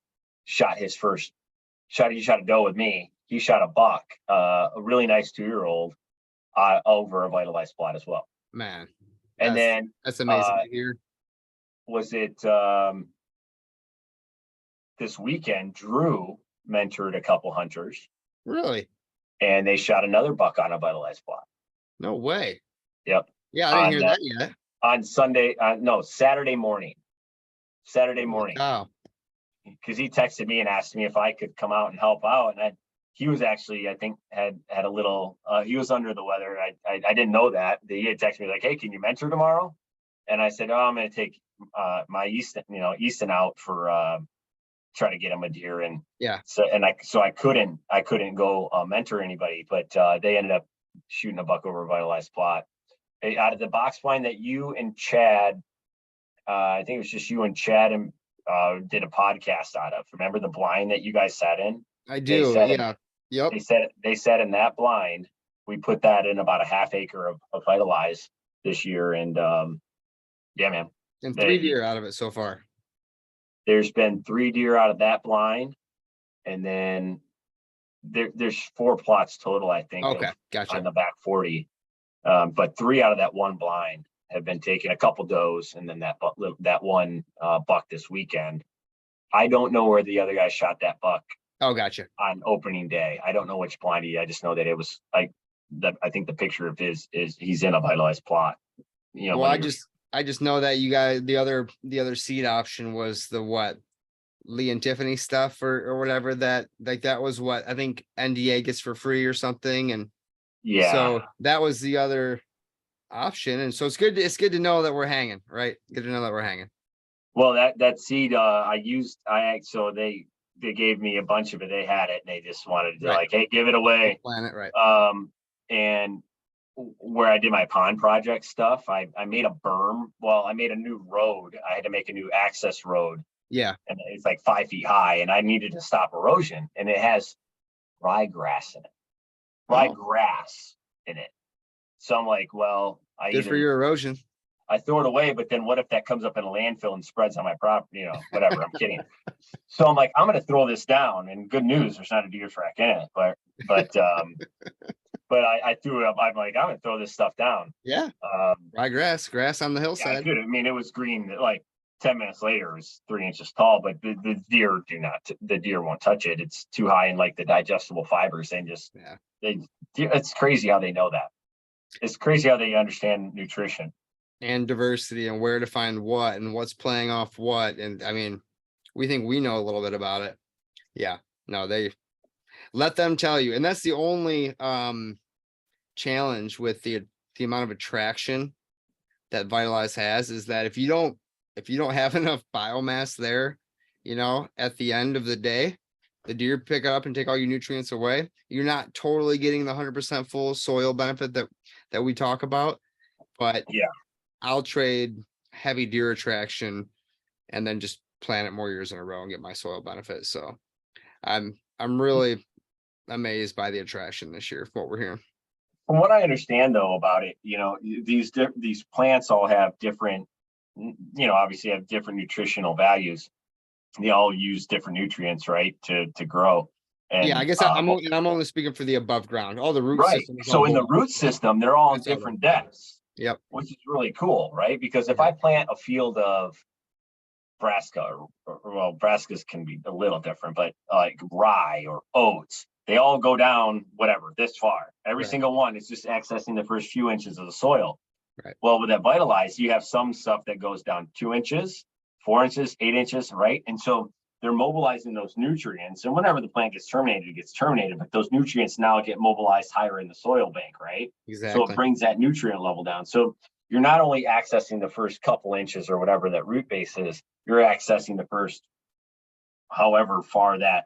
he shot a doe with me. He shot a buck, a really nice 2-year-old over a Vitalize plot as well. Man. And then that's amazing to hear. Was it this weekend? Drew mentored a couple hunters. Really? And they shot another buck on a Vitalize plot. No way. Yep. Yeah, I didn't hear that yet. on Sunday, no, Saturday morning. Saturday morning. Oh, Because he texted me and asked me if I could come out and help out. And he was actually, I think, had a little, he was under the weather. I didn't know that. He had texted me like, hey, can you mentor tomorrow? And I said, oh, I'm going to take my Easton out for try to get him a deer. And yeah. so I couldn't go mentor anybody, but they ended up shooting a buck over a vitalized plot. Out of the box blind that you and Chad, I think it was just you and Chad and did a podcast out of. Remember the blind that you guys sat in? I do. Yeah. Yep. They said in that blind, we put that in about a half acre of vitalize this year. And yeah, man. And 3 deer out of it so far. There's been 3 deer out of that blind. And then there's 4 plots total, I think. Okay. Gotcha. On the back 40. But 3 out of that one blind have been taken, a couple does, and then that one buck this weekend. I don't know where the other guy shot that buck. Oh, gotcha. On opening day. I don't know which blind I just know that it was like that. I think the picture of his is he's in a vitalized plot. You know, well, I just know that you guys, the other seed option was the what? Lee and Tiffany stuff or whatever that was what I think NDA gets for free or something. And yeah, so that was the other option. And so it's good to know that we're hanging, right? Good to know that we're hanging. Well, that seed so they gave me a bunch of it. They had it and they just wanted to like, hey, give it away. Planet, right. And where I did my pond project stuff, I made a berm. Well, I made a new road. I had to make a new access road. Yeah. And it's like 5 feet high and I needed to stop erosion, and it has ryegrass in it. Ryegrass in it. So I'm like, well, good for your erosion. I throw it away, but then what if that comes up in a landfill and spreads on my property? Whatever. I'm kidding. So I'm like, I'm going to throw this down. And good news, there's not a deer track in it, but I threw it up. I'm like, I'm going to throw this stuff down. Yeah. Ryegrass, grass on the hillside. Yeah, I mean, it was green. Like 10 minutes later, it was 3 inches tall, but the deer won't touch it. It's too high in like the digestible fibers. It's crazy how they know that. It's crazy how they understand nutrition and diversity and where to find what and what's playing off what. And I mean, we think we know a little bit about it. Yeah, no, they let them tell you. And that's the only challenge with the amount of attraction that Vitalize has, is that if you don't have enough biomass there, at the end of the day, the deer pick up and take all your nutrients away. You're not totally getting the 100% full soil benefit that we talk about. But yeah, I'll trade heavy deer attraction and then just plant it more years in a row and get my soil benefit. So I'm really amazed by the attraction this year, what we're hearing. From what I understand though about it, these plants all have different, obviously have different nutritional values. They all use different nutrients, right, to grow. And yeah, I guess I'm only speaking for the above ground, all the root systems. So in the root system, they're all in different depths. Yep. Which is really cool, right? Because if I plant a field of brassica, well, brassicas can be a little different, but like rye or oats, they all go down whatever this far. Every single one is just accessing the first few inches of the soil. Right. Well, with that Vitalize, you have some stuff that goes down 2 inches, 4 inches, 8 inches, right? And so they're mobilizing those nutrients, and whenever the plant gets terminated, it gets terminated, but those nutrients now get mobilized higher in the soil bank, right? Exactly. So it brings that nutrient level down. So you're not only accessing the first couple inches or whatever that root base is, you're accessing the first however far that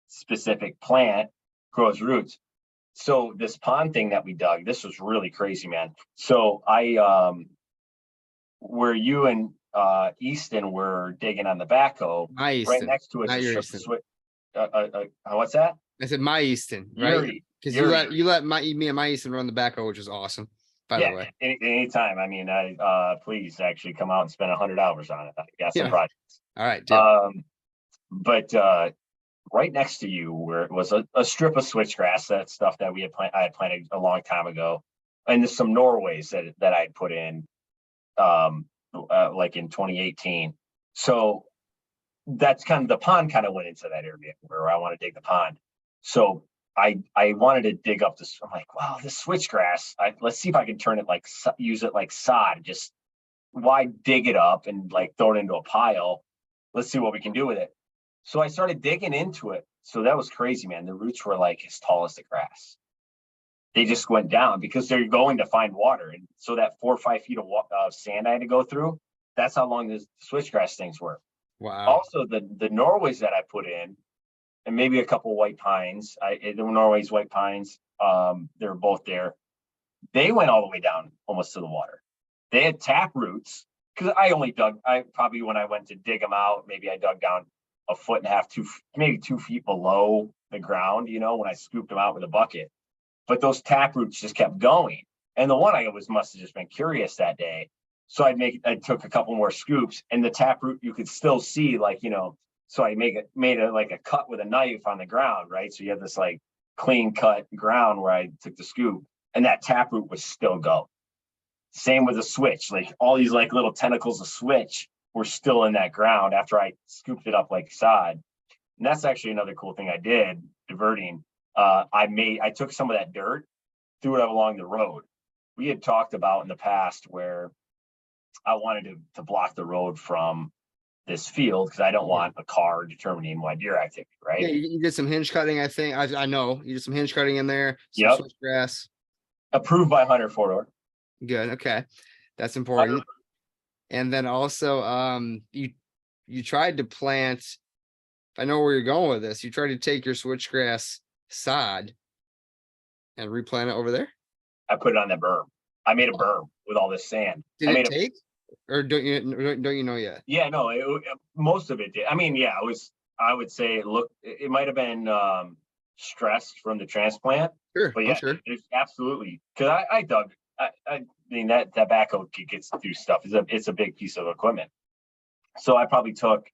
specific plant grows roots. So this pond thing that we dug, this was really crazy, man. So where you and Easton were digging on the backhoe, right next to it. What's that? I said my Easton, right? Because you let me and my Easton run the backhoe, which is awesome. By the way, anytime. I mean, please actually come out and spend 100 hours on it. I got some projects. All right, dude. But right next to you, where it was a strip of switchgrass, that stuff that I had planted a long time ago, and there's some Norways that I had put in. Like in 2018. So that's kind of, the pond kind of went into that area where I want to dig the pond. So I wanted to dig up this. I'm like, wow, this switchgrass, let's see if I can turn it use it like sod, just why dig it up and like throw it into a pile? Let's see what we can do with it. So I started digging into it. So that was crazy, man. The roots were like as tall as the grass. They just went down because they're going to find water. And so that 4 or 5 feet of sand I had to go through, that's how long the switchgrass things were. Wow. Also, the Norways that I put in, and maybe a couple white pines, the Norway's white pines, they're both there. They went all the way down almost to the water. They had tap roots because probably when I went to dig them out, maybe I dug down 1.5 feet, maybe 2 feet below the ground, when I scooped them out with a bucket. But those tap roots just kept going. And the one must have just been curious that day. So I took a couple more scoops, and the tap root you could still see, so I made a cut with a knife on the ground, right? So you have this like clean cut ground where I took the scoop, and that tap root was still going. Same with the switch, like all these like little tentacles of switch were still in that ground after I scooped it up like sod. And that's actually another cool thing I did, diverting. I took some of that dirt, threw it up along the road. We had talked about in the past where I wanted to block the road from this field because I don't want a car determining my deer activity, right? Yeah, you did some hinge cutting, I think. I know you did some hinge cutting in there. Some Yep. switchgrass. Approved by Hunter Fordor. Good. Okay. That's important. And then also, you tried to plant, I know where you're going with this. You tried to take your switchgrass sod and replant it over there. I put it on the berm. I made a berm with all this sand. Did it take? Or don't you know yet? Yeah, no, most of it did. I mean, yeah, it was, I would say, it might have been stressed from the transplant. Sure. But yeah, sure. it's absolutely, because I dug, I mean, that backhoe gets through stuff. It's a big piece of equipment. So I probably took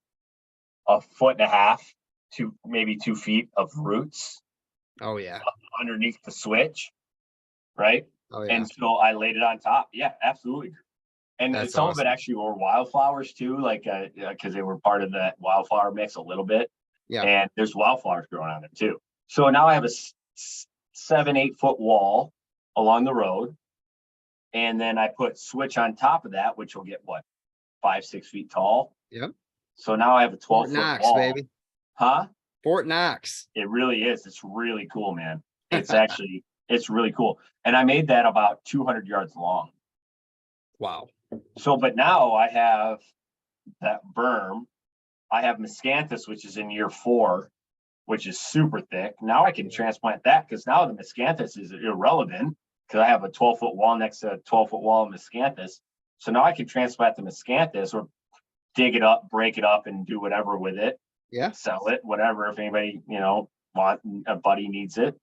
1.5 feet to maybe 2 feet of roots. Oh yeah. Underneath the switch, right? Oh yeah. And so I laid it on top. Yeah, absolutely. And That's some awesome. of it actually were wildflowers too, like because they were part of that wildflower mix a little bit. Yeah. And there's wildflowers growing on it too. So now I have a 7-8 foot wall along the road. And then I put switch on top of that, which will get 5-6 feet tall. Yep. So now I have a 12 Fort foot Knox, wall. baby. Huh? Fort Knox. It really is. It's really cool, man. It's really cool. And I made that about 200 yards long. Wow. So, but now I have that berm. I have miscanthus, which is in year 4, which is super thick. Now I can transplant that because now the miscanthus is irrelevant because I have a 12-foot wall next to a 12-foot wall of miscanthus. So now I can transplant the miscanthus or dig it up, break it up, and do whatever with it. Yeah. Sell it, whatever. If anybody, a buddy needs it.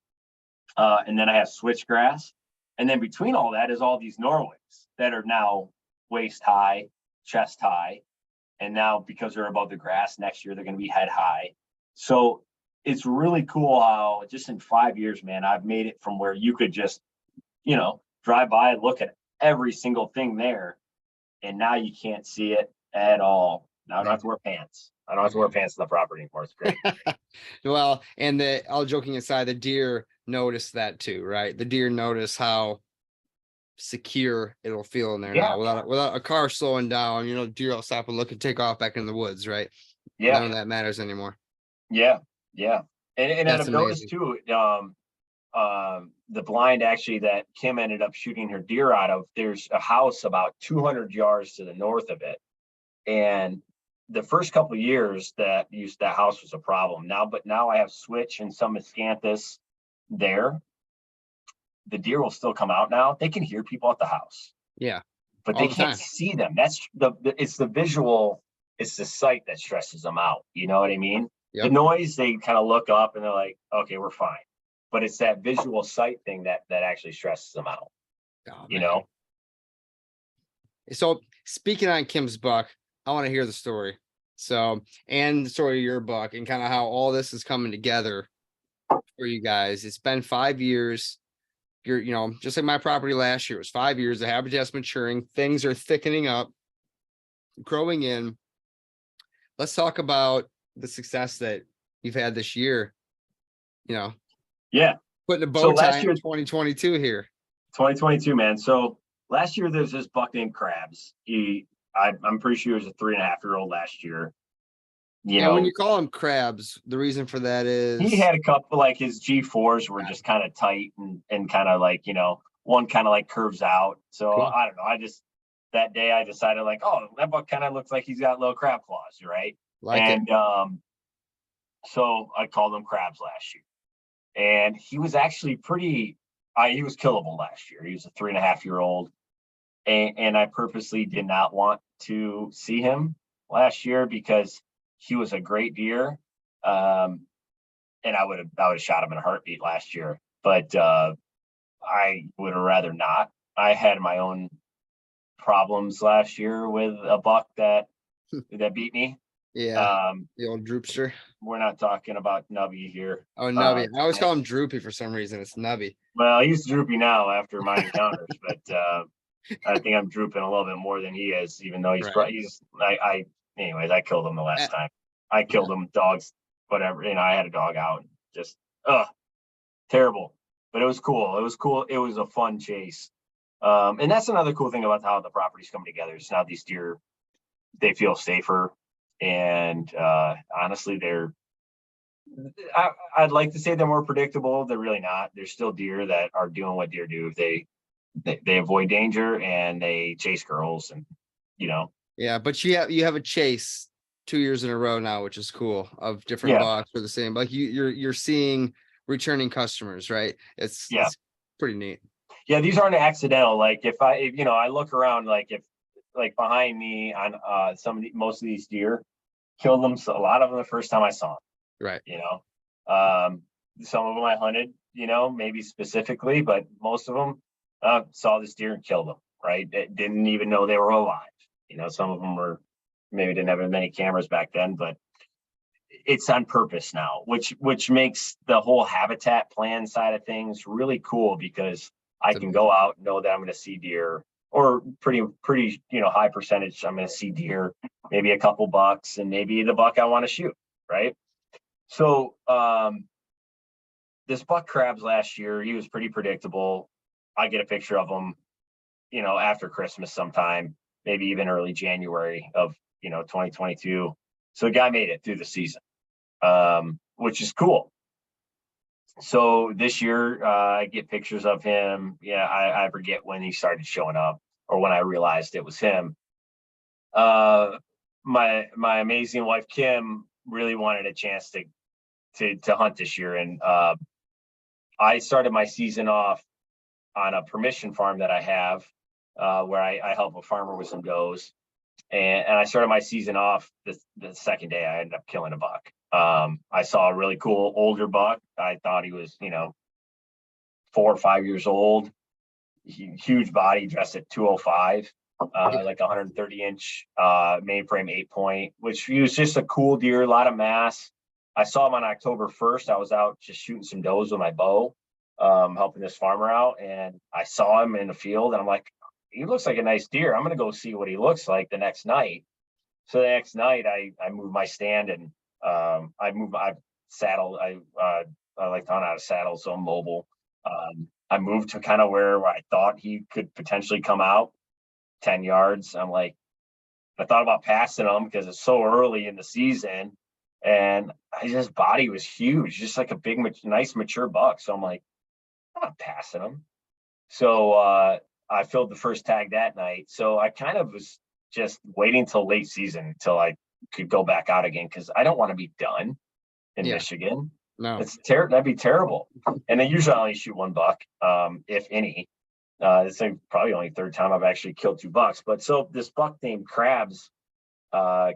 And then I have switchgrass. And then between all that is all these Norways that are now waist high, chest high. And now because they're above the grass, next year they're going to be head high. So it's really cool how just in 5 years, man, I've made it from where you could just, drive by and look at every single thing there. And now you can't see it at all. Now I don't have to wear pants. I don't have to wear pants on the property anymore. It's great. Well, and all joking aside, the deer notice that too, right? The deer notice how secure it'll feel in there now without a car slowing down. Deer will stop and look and take off back in the woods, right? Yeah. None of that matters anymore. Yeah. Yeah. And I've noticed too, the blind actually that Kim ended up shooting her deer out of, there's a house about 200 yards to the north of it. And the first couple of years that house was a problem but now I have switch and some miscanthus there. The deer will still come out now. They can hear people at the house. Yeah. But they can't see them. That's it's the visual, it's the sight that stresses them out. You know what I mean? Yep. The noise, they kind of look up and they're like, okay, we're fine. But it's that visual sight thing that actually stresses them out. Oh, So speaking on Kim's buck, I want to hear the story. So, and the story of your buck and kind of how all this is coming together for you guys. It's been 5 years. You're, just like my property last year, it was 5 years. The habitat's maturing. Things are thickening up, growing in. Let's talk about the success that you've had this year. Yeah. Putting a bow tie in 2022 here. 2022, man. So last year there's this buck named Krabs. I'm pretty sure he was a 3.5-year-old last year. You And when know, you call them crabs, the reason for that is he had a couple, like his G4s were just kind of tight and kind of like, one kind of like curves out. So Cool. I don't know. That day I decided like, oh, that buck kind of looks like he's got little crab claws, right? like it. And so I called him Krabs last year. And he was actually he was killable last year. He was a 3.5-year-old. And I purposely did not want to see him last year because he was a great deer. And I would have shot him in a heartbeat last year, but I would have rather not. I had my own problems last year with a buck that beat me. Yeah, the old droopster. We're not talking about Nubby here. Oh, Nubby. I always call him Droopy for some reason. It's Nubby. Well, he's droopy now after my encounters, but I think I'm drooping a little bit more than he is, even though anyways, I killed him the last time. I killed him, dogs, whatever. I had a dog out, just terrible. But it was cool. It was cool. It was a fun chase. And that's another cool thing about how the properties come together. Is now these deer, they feel safer. And honestly, I'd like to say they're more predictable. They're really not. They're still deer that are doing what deer do. They avoid danger and they chase girls, and Yeah, but you have a chase 2 years in a row now, which is cool, of different bucks for the same. Like you're seeing returning customers, right? It's pretty neat. Yeah, these aren't accidental. Like if I look around, like if like behind me on most of these deer, killed them. So a lot of them the first time I saw them. Right. Some of them I hunted, maybe specifically, but most of them saw this deer and killed them. Right. Didn't even know they were alive. Some of them maybe didn't have as many cameras back then, but it's on purpose now, which makes the whole habitat plan side of things really cool, because I can go out and know that I'm going to see deer, or pretty high percentage I'm going to see deer, maybe a couple bucks, and maybe the buck I want to shoot, right? So this buck Krabs last year, he was pretty predictable. I get a picture of him, after Christmas sometime, maybe even early January of 2022. So the guy made it through the season, which is cool. So this year, I get pictures of him. Yeah, I forget when he started showing up or when I realized it was him. My amazing wife Kim really wanted a chance to hunt this year, and I started my season off on a permission farm that I have, where I help a farmer with some does, and I started my season off the second day. I ended up killing a buck. I saw a really cool older buck. I thought he was 4 or 5 years old, huge body, dressed at 205, like 130-inch mainframe 8-point, which he was just a cool deer, a lot of mass. I saw him on October 1st. I was out just shooting some does with my bow, helping this farmer out, and I saw him in the field, and I'm like, he looks like a nice deer. I'm gonna go see what he looks like the next night. So the next night, I moved my stand, and I saddled. I like to hunt out of saddle, so I'm mobile. I moved to kind of where I thought he could potentially come out, 10 yards. I thought about passing him because it's so early in the season, and his body was huge, just like a big, nice, mature buck. So I'm like, I'm not passing him. So I filled the first tag that night. So I kind of was just waiting till late season until I could go back out again, because I don't want to be done in Michigan. No, that'd be terrible. And then usually I only shoot one buck, if any. This is probably only third time I've actually killed 2 bucks. But so this buck named Krabs,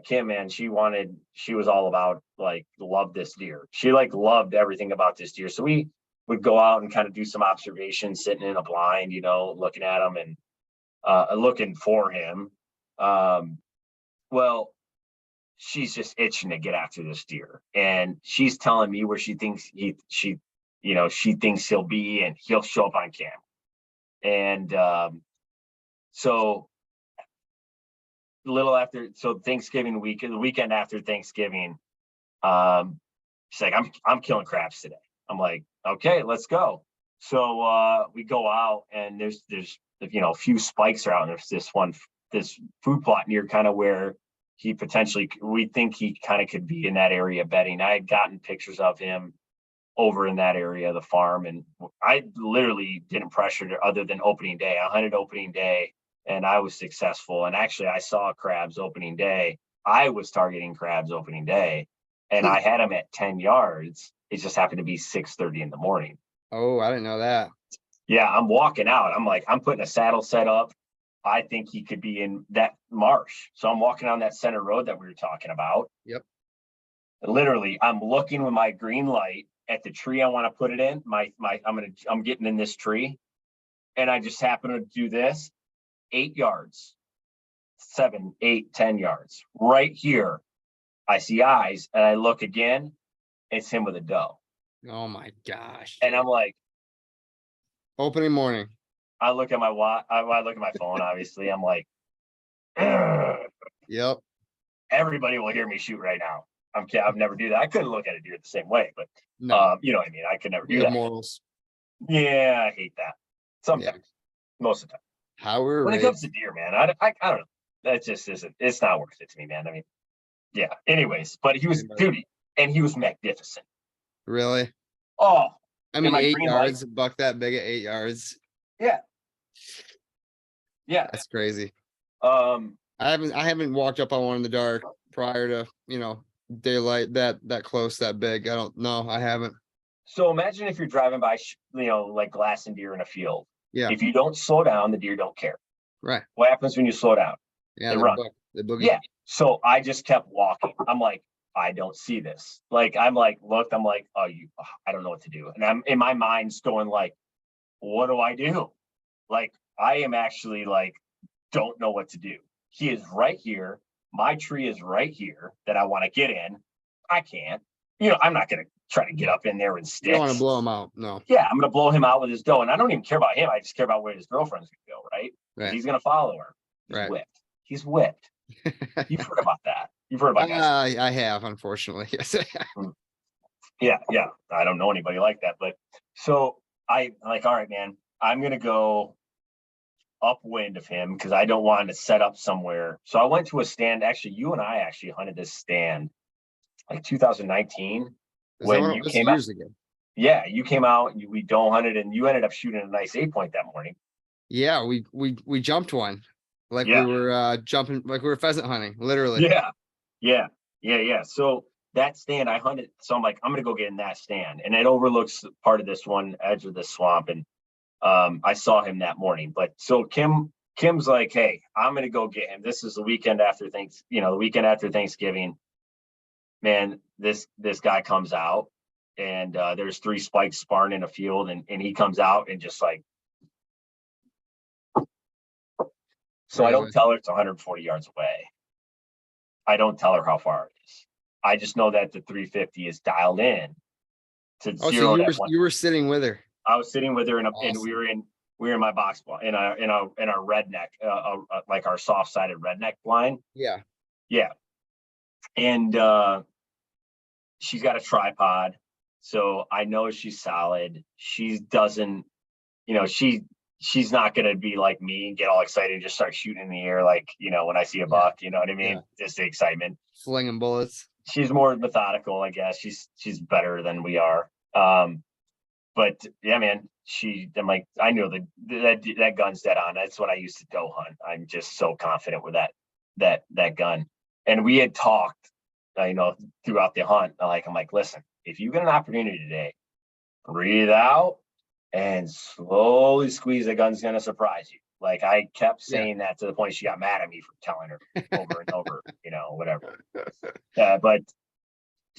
Kim, man, she was all about, like, loved this deer. She loved everything about this deer. So we would go out and kind of do some observations, sitting in a blind, looking at him and looking for him. Well, she's just itching to get after this deer, and she's telling me where she thinks she thinks he'll be, and he'll show up on camera. And so Thanksgiving weekend, the weekend after Thanksgiving, she's like, I'm killing Krabs today. I'm like, okay, let's go. So we go out, and there's a few spikes are out, and there's this food plot near kind of where we think he kind of could be in that area bedding. I had gotten pictures of him over in that area of the farm, and I literally didn't pressure it other than opening day. I hunted opening day and I was successful. And actually I saw crabs opening day. I was targeting crabs opening day, and I had him at 10 yards. It just happened to be 6:30 in the morning. Oh, I didn't know that. Yeah, I'm walking out. I'm like, I'm putting a saddle set up. I think he could be in that marsh. So I'm walking on that center road that we were talking about. Yep. Literally, I'm looking with my green light at the tree I want to put it in. I'm getting in this tree, and I just happen to do this 8 yards, 7, 8, 10 yards. Right here, I see eyes, and I look again. It's him with a doe. Oh my gosh. And I'm like, Opening morning. I look at my phone, obviously. I'm like, Yep. everybody will hear me shoot right now. I've never do that. I couldn't look at a deer the same way, but No. you know what I mean? I could never We do have that. morals. Yeah, I hate that. Sometimes, most of the time. How we're When it raised. comes to deer, man, I don't know. That just isn't. It's not worth it to me, man. I mean, yeah. Anyways, but he was duty, and he was magnificent. Really? Oh, I mean, my 8 green yards, buck that big at 8 yards. yeah, yeah. That's crazy. Um, I haven't walked up on one in the dark prior to, daylight that close, that big. I don't know. I haven't. so imagine if you're driving by, like glassing deer in a field. Yeah. If you don't slow down, the deer don't care. Right. What happens when you slow down? Yeah. They the run. The boogie. Yeah. So I just kept walking. I'm like, I don't see this. Like, I'm like, looked, I'm like, I don't know what to do. And I'm in my mind's going like, what do I do? Like, I am actually like, don't know what to do. He is right here. My tree is right here that I want to get in. I can't. I'm not going to try to get up in there and sticks. You don't want to blow him out. No. Yeah, I'm going to blow him out with his doe. And I don't even care about him. I just care about where his girlfriend's going to go, right? Right. He's going to follow her. He's Right. whipped. He's whipped. You've heard about that. You've heard about that. I have, unfortunately. Yes. Yeah. I don't know anybody like that. But so I like, all right, man, I'm going to go upwind of him because I don't want to set up somewhere. So I went to a stand. Actually, you and I actually hunted this stand like 2019 when you came out. Ago. Yeah, you came out, we doe hunted, and you ended up shooting a nice 8-point that morning. Yeah, we jumped one. Like Yeah. we were jumping, like we were pheasant hunting, literally. Yeah. So that stand I hunted, so I'm like, I'm gonna go get in that stand, and it overlooks part of this one edge of the swamp, and I saw him that morning. But so Kim's like, hey, I'm gonna go get him. This is the weekend after Thanksgiving. Man, this guy comes out, and there's 3 spikes sparring in a field, and he comes out and just like. So I don't tell her it's 140 yards away. I don't tell her how far it is. I just know that the 350 is dialed in to zero. So you were sitting with her. I was sitting with her, and Awesome. we were in my box blind, in our redneck, like our soft sided redneck blind. Yeah. And she's got a tripod, so I know she's solid. She doesn't, she's not going to be like me and get all excited and just start shooting in the air. Like, when I see a buck, you know what I mean? Yeah. Just the excitement. Flinging bullets. She's more methodical, I guess. She's better than we are. But yeah, man, I'm like, I know that gun's dead on. That's what I used to doe hunt. I'm just so confident with that gun. And we had talked, throughout the hunt. I'm like, listen, if you get an opportunity today, breathe out and slowly squeeze. The gun's going to surprise you. Like, I kept saying that to the point she got mad at me for telling her over and over, whatever. But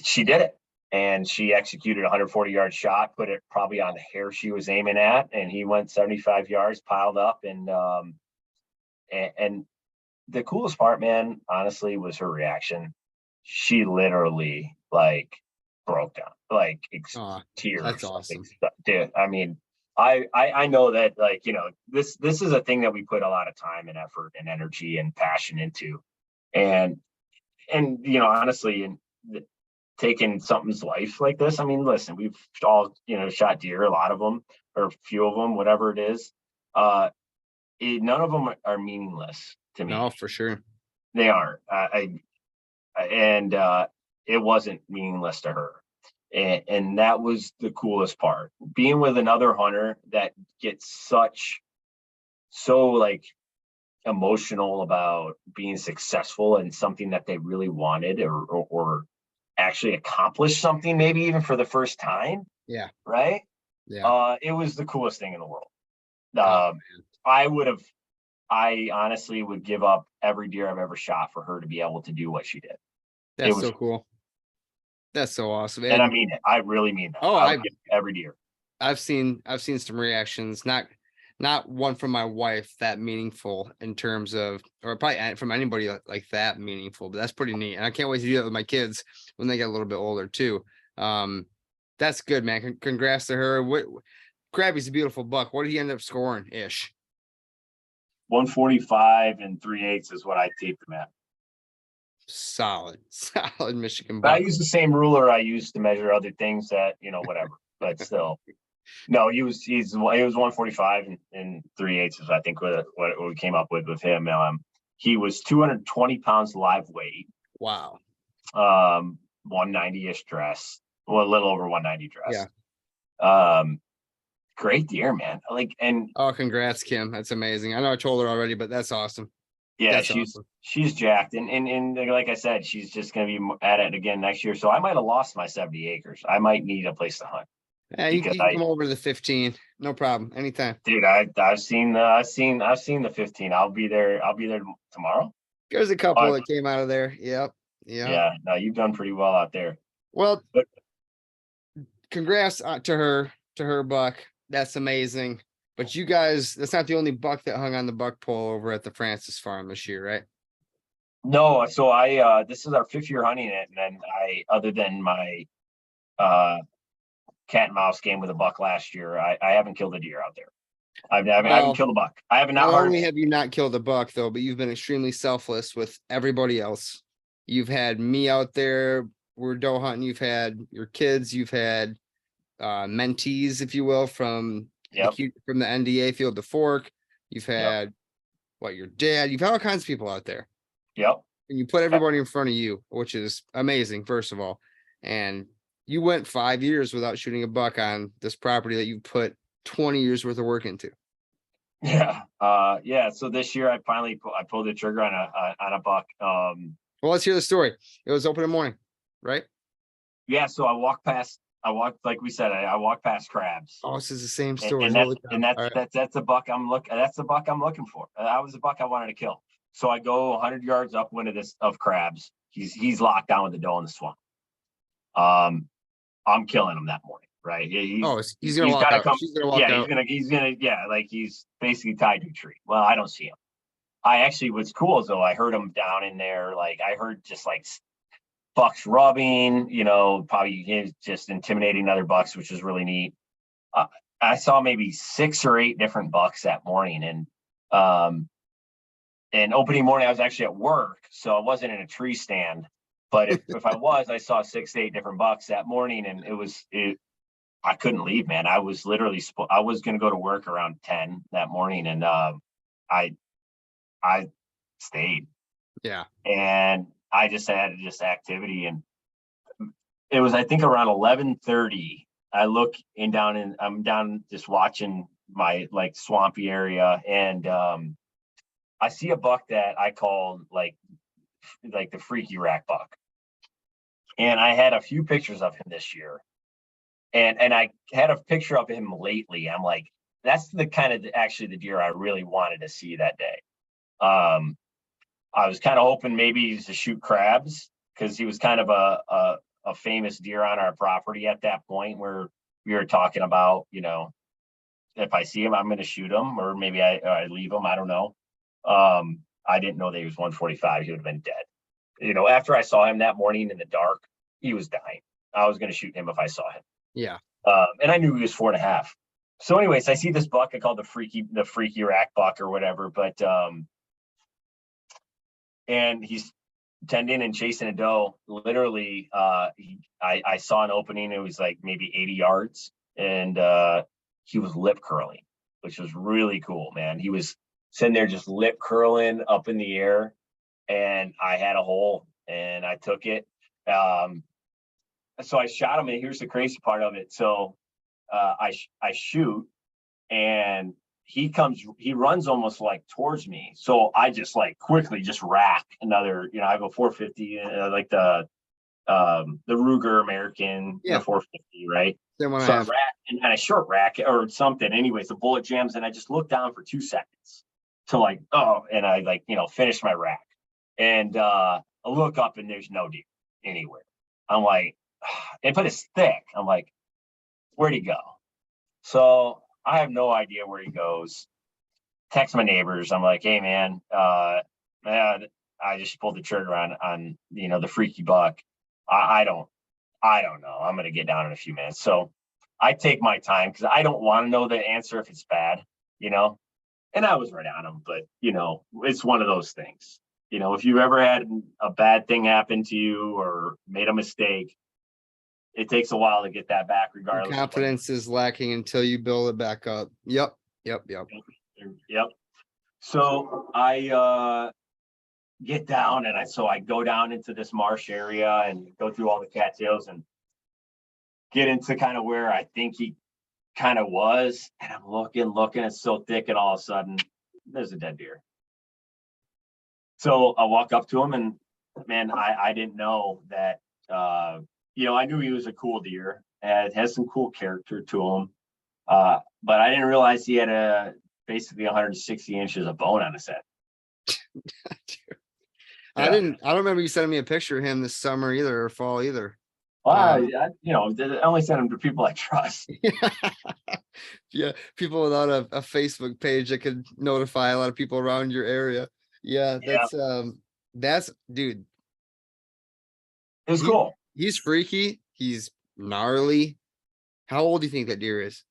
she did it, and she executed a 140-yard shot, put it probably on the hair she was aiming at, and he went 75 yards, piled up, and the coolest part, man, honestly, was her reaction. She literally broke down, tears. That's awesome, dude. I mean, I know that this is a thing that we put a lot of time and effort and energy and passion into, and honestly, and taking something's life like this. I mean, listen, we've all shot deer, a lot of them or a few of them, whatever it is. none of them are meaningless to me. No, for sure. They aren't. It wasn't meaningless to her. And that was the coolest part. Being with another hunter that gets so like emotional about being successful in something that they really wanted or actually accomplished something, maybe even for the first time. Yeah. Right. Yeah. It was the coolest thing in the world. Oh, I honestly would give up every deer I've ever shot for her to be able to do what she did. that's was so cool. That's so awesome. And I mean it. I really mean that. Oh, I would give every deer. I've seen some reactions, not one from my wife that meaningful in terms of, or probably from anybody like that meaningful, but that's pretty neat. And I can't wait to do that with my kids when they get a little bit older too. That's good, man. Congrats to her. Krabby's a beautiful buck. What did he end up scoring ish? 145 and 3/8 is what I taped him at. Solid Michigan But I buck. use the same ruler I use to measure other things that, whatever, but still. No, he was 145 and 3/8 is I think what we came up with him. He was 220 pounds live weight. Wow. 190-ish dress. Well, a little over 190 dress. Yeah. Great deer, man. Oh, congrats, Kim. That's amazing. I know I told her already, but that's awesome. Yeah, that's awesome. She's jacked, and like I said, she's just gonna be at it again next year. So I might have lost my 70 acres. I might need a place to hunt. Yeah, you can come over to the 15. No problem. Anytime. Dude, I've seen the 15. I'll be there tomorrow. There's a couple that came out of there. Yep. Yeah. No, you've done pretty well out there. Well, congrats to her buck. That's amazing. But you guys, that's not the only buck that hung on the buck pole over at the Franceus farm this year, right? No, so this is our 5th year hunting it, and then other than my cat and mouse game with a buck last year, I haven't killed a deer out there. I haven't killed a buck. I have not. Not only have you not killed a buck though, but you've been extremely selfless with everybody else. You've had me out there. We're doe hunting. You've had your kids. You've had mentees, if you will, from the NDA Field to Fork. You've had your dad. You've had all kinds of people out there. Yep. And you put everybody in front of you, which is amazing, first of all. And you went 5 years without shooting a buck on this property that you put 20 years worth of work into. Yeah. So this year I pulled the trigger on a buck. Well, let's hear the story. It was open in the morning, right? Yeah. So I walked like we said, I walked past crabs. Oh, this is the same story. That's the buck I'm looking for. That was the buck I wanted to kill. So I go 100 yards upwind of crabs. He's locked down with the doe in the swamp. I'm killing him that morning, right? He's gonna walk out. He's gonna walk out. He's basically tied to a tree. Well, I don't see him. What's cool is though, I heard him down in there. Like I heard just like bucks rubbing, probably just intimidating other bucks, which is really neat. I saw maybe 6 or 8 different bucks that morning, and opening morning I was actually at work, so I wasn't in a tree stand. But if I was, I saw 6 to 8 different bucks that morning, and I couldn't leave, man. I was literally, I was going to go to work around 10 that morning, and I stayed. Yeah. And I just had activity, and it was, I think, around 11:30. I look I'm down just watching my like swampy area, and I see a buck that I called like the freaky rack buck. And I had a few pictures of him this year, and I had a picture of him lately. I'm like, that's the kind of actually the deer I really wanted to see that day. I was kind of hoping maybe he's to shoot crabs, because he was kind of a famous deer on our property at that point, where we were talking about, if I see him, I'm going to shoot him, or maybe I leave him. I don't know. I didn't know that he was 145. He would have been dead. After I saw him that morning in the dark, he was dying. I was going to shoot him if I saw him. Yeah. And I knew he was 4.5. So anyways, I see this buck I called the freaky rack buck or whatever, but, and he's tending and chasing a doe. Literally, I saw an opening. It was like maybe 80 yards, and he was lip curling, which was really cool, man. He was sitting there just lip curling up in the air, and I had a hole and I took it. So I shot him, and here's the crazy part of it. So I shoot, and he runs almost like towards me. So I just like quickly just rack another, I have a 450, like the Ruger American, Yeah. 450, right? Same one I So I have. rack and I short rack or something. Anyways, the bullet jams, and I just look down for 2 seconds to like, and I like, finish my rack. And I look up, and there's no deer anywhere. I'm like, but it's thick. I'm like, where'd he go? So I have no idea where he goes. Text my neighbors. I'm like, hey man, I just pulled the trigger on the freaky buck. I don't know. I'm gonna get down in a few minutes. So I take my time because I don't want to know the answer if it's bad, And I was right on him, but it's one of those things. If you've ever had a bad thing happen to you or made a mistake, it takes a while to get that back, regardless. Confidence is lacking until you build it back up. Yep. Yep. So I get down, and I go down into this marsh area and go through all the cattails and get into kind of where I think he kind of was. And I'm looking, it's so thick, and all of a sudden there's a dead deer. So I walk up to him, and man, I didn't know that, I knew he was a cool deer and has some cool character to him. But I didn't realize he had basically 160 inches of bone on his head. I don't remember you sending me a picture of him this summer either, or fall either. Well, I only send them to people I trust. Yeah, people without a Facebook page that could notify a lot of people around your area. Yeah, that's dude. It was cool. He's freaky. He's gnarly. How old do you think that deer is?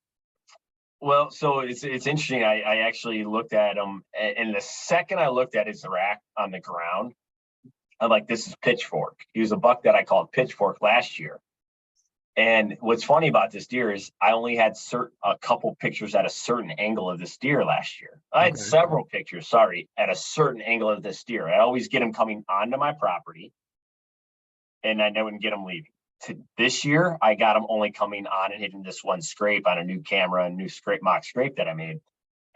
Well, so it's interesting. I actually looked at him, and the second I looked at his rack on the ground, I'm like, this is Pitchfork. He was a buck that I called Pitchfork last year. And what's funny about this deer is I only had a couple pictures at a certain angle of this deer last year. I had several pictures, at a certain angle of this deer. I always get him coming onto my property, and I wouldn't get him leaving. This year, I got him only coming on and hitting this one scrape on a new camera, a new mock scrape that I made.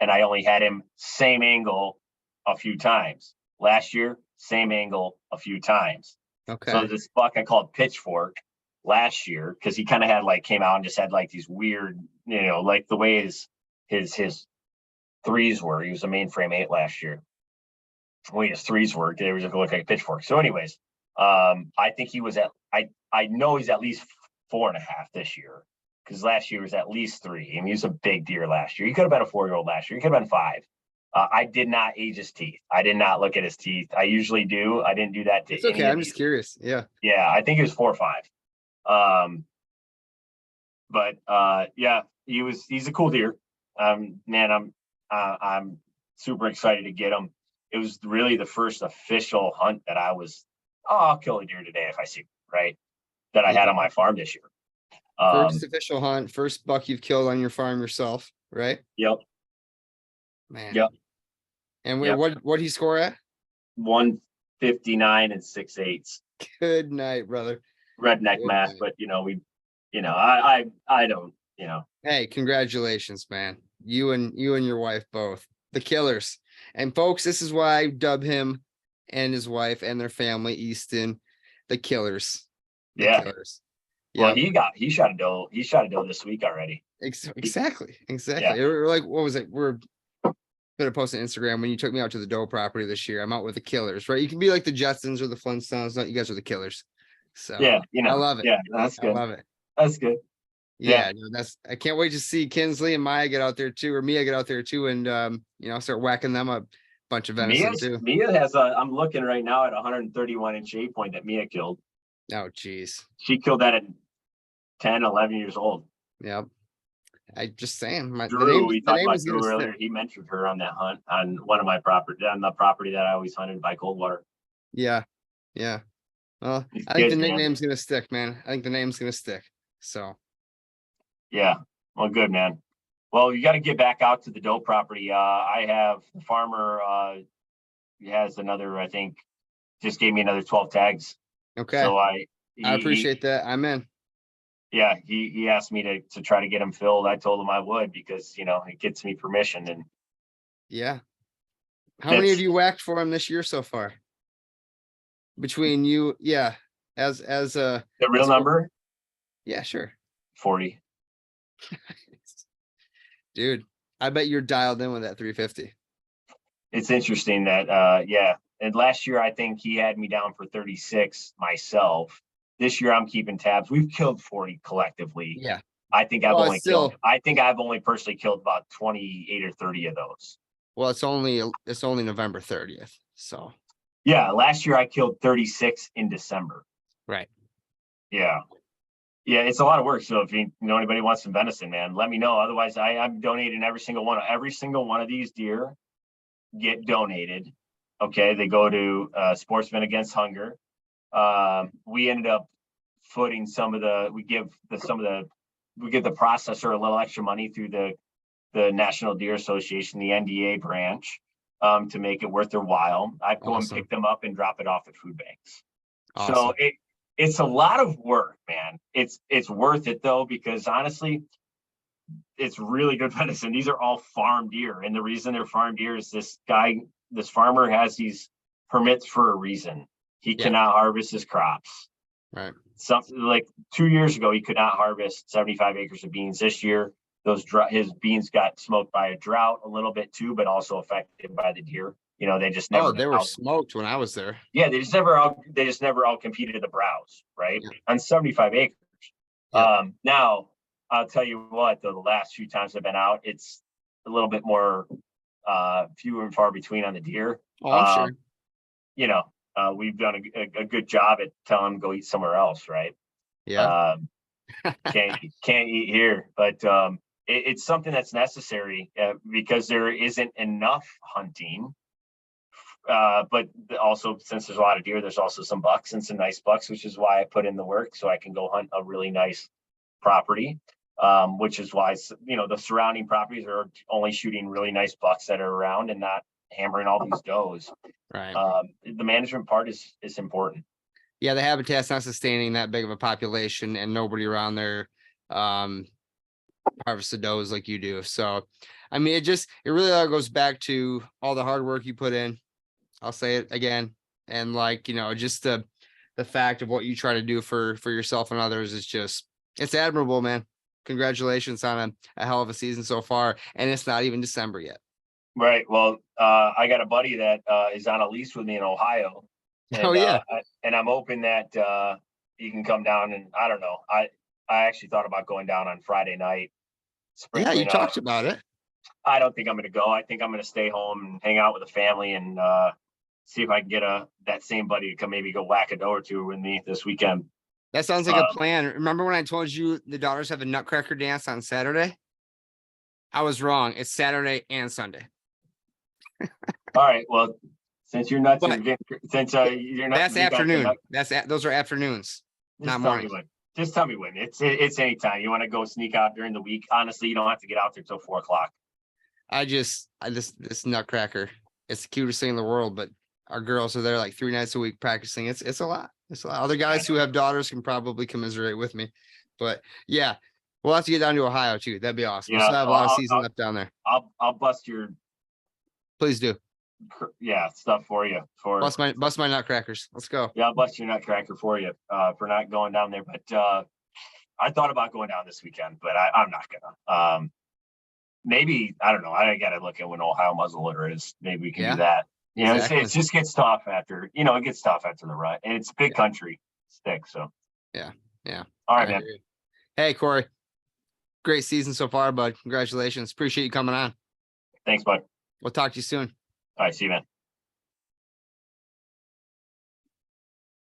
And I only had him same angle a few times. Last year, same angle a few times. Okay. So this buck I called Pitchfork last year, because he kind of had came out and just had these weird, like the way his threes were. He was a mainframe 8 last year. The way his threes were, they were just look like a pitchfork. So anyways, I think he was I know he's at least 4.5 this year, because last year was at least 3. I mean, he was a big deer last year. He could have been a 4-year-old last year. He could have been 5. I did not age his teeth. I did not look at his teeth. I usually do. I didn't do that. It's okay. I'm just curious. Yeah. Yeah, I think he was 4 or 5. Yeah, he's a cool deer. Man, I'm super excited to get him. It was really the first official hunt that I'll kill a deer today if I see, right? That I had on my farm this year. First official hunt, first buck you've killed on your farm yourself, right? Yep. Man. Yep. And Yep. What he score at? 159 6/8. Good night, brother. Redneck math, but I don't, Hey, congratulations, man. You and your wife both. The Killers. And folks, this is why I dub him and his wife and their family, Easton, the Killers. The Killers. Well, he shot a doe this week already. Exactly. Yeah. We're like, what was it? We're gonna post on Instagram when you took me out to the doe property this year. I'm out with the Killers, right? You can be like the Jetsons or the Flintstones. No, you guys are the Killers. So yeah, I love it. Yeah, that's good. I love it. That's good. Yeah, I can't wait to see Kinsley and Maya get out there too, or Mia get out there too, and start whacking them a bunch of venison too. Mia has I'm looking right now at 131-inch 8-point that Mia killed. Oh geez. She killed that at 10, 11 years old. Yep. I just saying we talked about Drew earlier. He mentioned her on that hunt on one of my property, on the property that I always hunted by Coldwater. Yeah. Well, I think the nickname's gonna stick, man. I think the name's gonna stick. So yeah. Well, good, man. Well, you got to get back out to the doe property. I have the farmer has another, I think, just gave me another 12 tags. Okay. So I appreciate that. I'm in. Yeah, he asked me to try to get them filled. I told him I would because, you know, it gets me permission. And Yeah. How many have you whacked for him this year so far? Between you, yeah. As the real number? Yeah, sure. 40. Dude, I bet you're dialed in with that 350. It's interesting that yeah. And last year I think he had me down for 36 myself. This year I'm keeping tabs. We've killed 40 collectively. Yeah. I think I've only personally killed about 28 or 30 of those. Well, it's only November 30th. So yeah, last year I killed 36 in December. Right. Yeah. Yeah, it's a lot of work. So if you know anybody wants some venison, man, let me know. Otherwise, I'm donating every single one. Every single one of these deer get donated. Okay, they go to Sportsmen Against Hunger. We ended up footing we give the processor a little extra money through the National Deer Association, the NDA branch, to make it worth their while. I go and pick them up and drop it off at food banks. Awesome. So it's a lot of work, man. It's worth it though, because honestly, it's really good venison. These are all farm deer. And the reason they're farm deer is this farmer has these permits for a reason. He cannot harvest his crops. Right. Something like 2 years ago, he could not harvest 75 acres of beans. This year, his beans got smoked by a drought a little bit too, but also affected by the deer. You know, they just never. Oh, they were smoked when I was there. Yeah, they just never all competed at the browse, right? Yeah. On 75 acres. Yeah. Now I'll tell you what, though, the last few times I've been out, it's a little bit more few and far between on the deer. Oh, I'm sure. You know, we've done a good job at telling them go eat somewhere else, right? Yeah. Can't eat here, but it's something that's necessary because there isn't enough hunting. But also, since there's a lot of deer, there's also some bucks and some nice bucks, which is why I put in the work so I can go hunt a really nice property. Which is why, you know, the surrounding properties are only shooting really nice bucks that are around and not hammering all these does. Right. The management part is important. Yeah, the habitat's not sustaining that big of a population and nobody around there harvested does like you do. So, I mean, it really all goes back to all the hard work you put in. I'll say it again. And like, you know, just the fact of what you try to do for yourself and others is it's admirable, man. Congratulations on a hell of a season so far. And it's not even December yet. Right. Well, I got a buddy that is on a lease with me in Ohio. And, and I'm hoping that you can come down, and I don't know. I actually thought about going down on Friday night. Yeah, you talked about it. I don't think I'm going to go. I think I'm going to stay home and hang out with the family and see if I can get that same buddy to come maybe go whack a doe or two with me this weekend. That sounds like a plan. Remember when I told you the daughters have a nutcracker dance on Saturday? I was wrong. It's Saturday and Sunday. All right. Well, since you're nuts, you're nuts. That's afternoon. Those are afternoons, not morning. Just tell me when. It's anytime. You want to go sneak out during the week? Honestly, you don't have to get out there till 4:00. This nutcracker, it's the cutest thing in the world, but our girls are there like 3 nights a week practicing. It's a lot. It's a lot. Other guys who have daughters can probably commiserate with me, but yeah, we'll have to get down to Ohio too. That'd be awesome. Yeah, we'll still have a lot of season left down there. I'll bust your. Please do. Yeah, stuff for you. Bust my nutcrackers. Let's go. Yeah, I'll bust your nutcracker for you for not going down there. But I thought about going down this weekend, but I'm not gonna. Maybe, I don't know. I gotta look at when Ohio muzzleloader is. Maybe we can do that. You know, exactly. It just gets tough after, it gets tough after the rut. And it's big country stick. So yeah. All right, man. Hey, Cory. Great season so far, bud. Congratulations. Appreciate you coming on. Thanks, bud. We'll talk to you soon. All right, see you, man.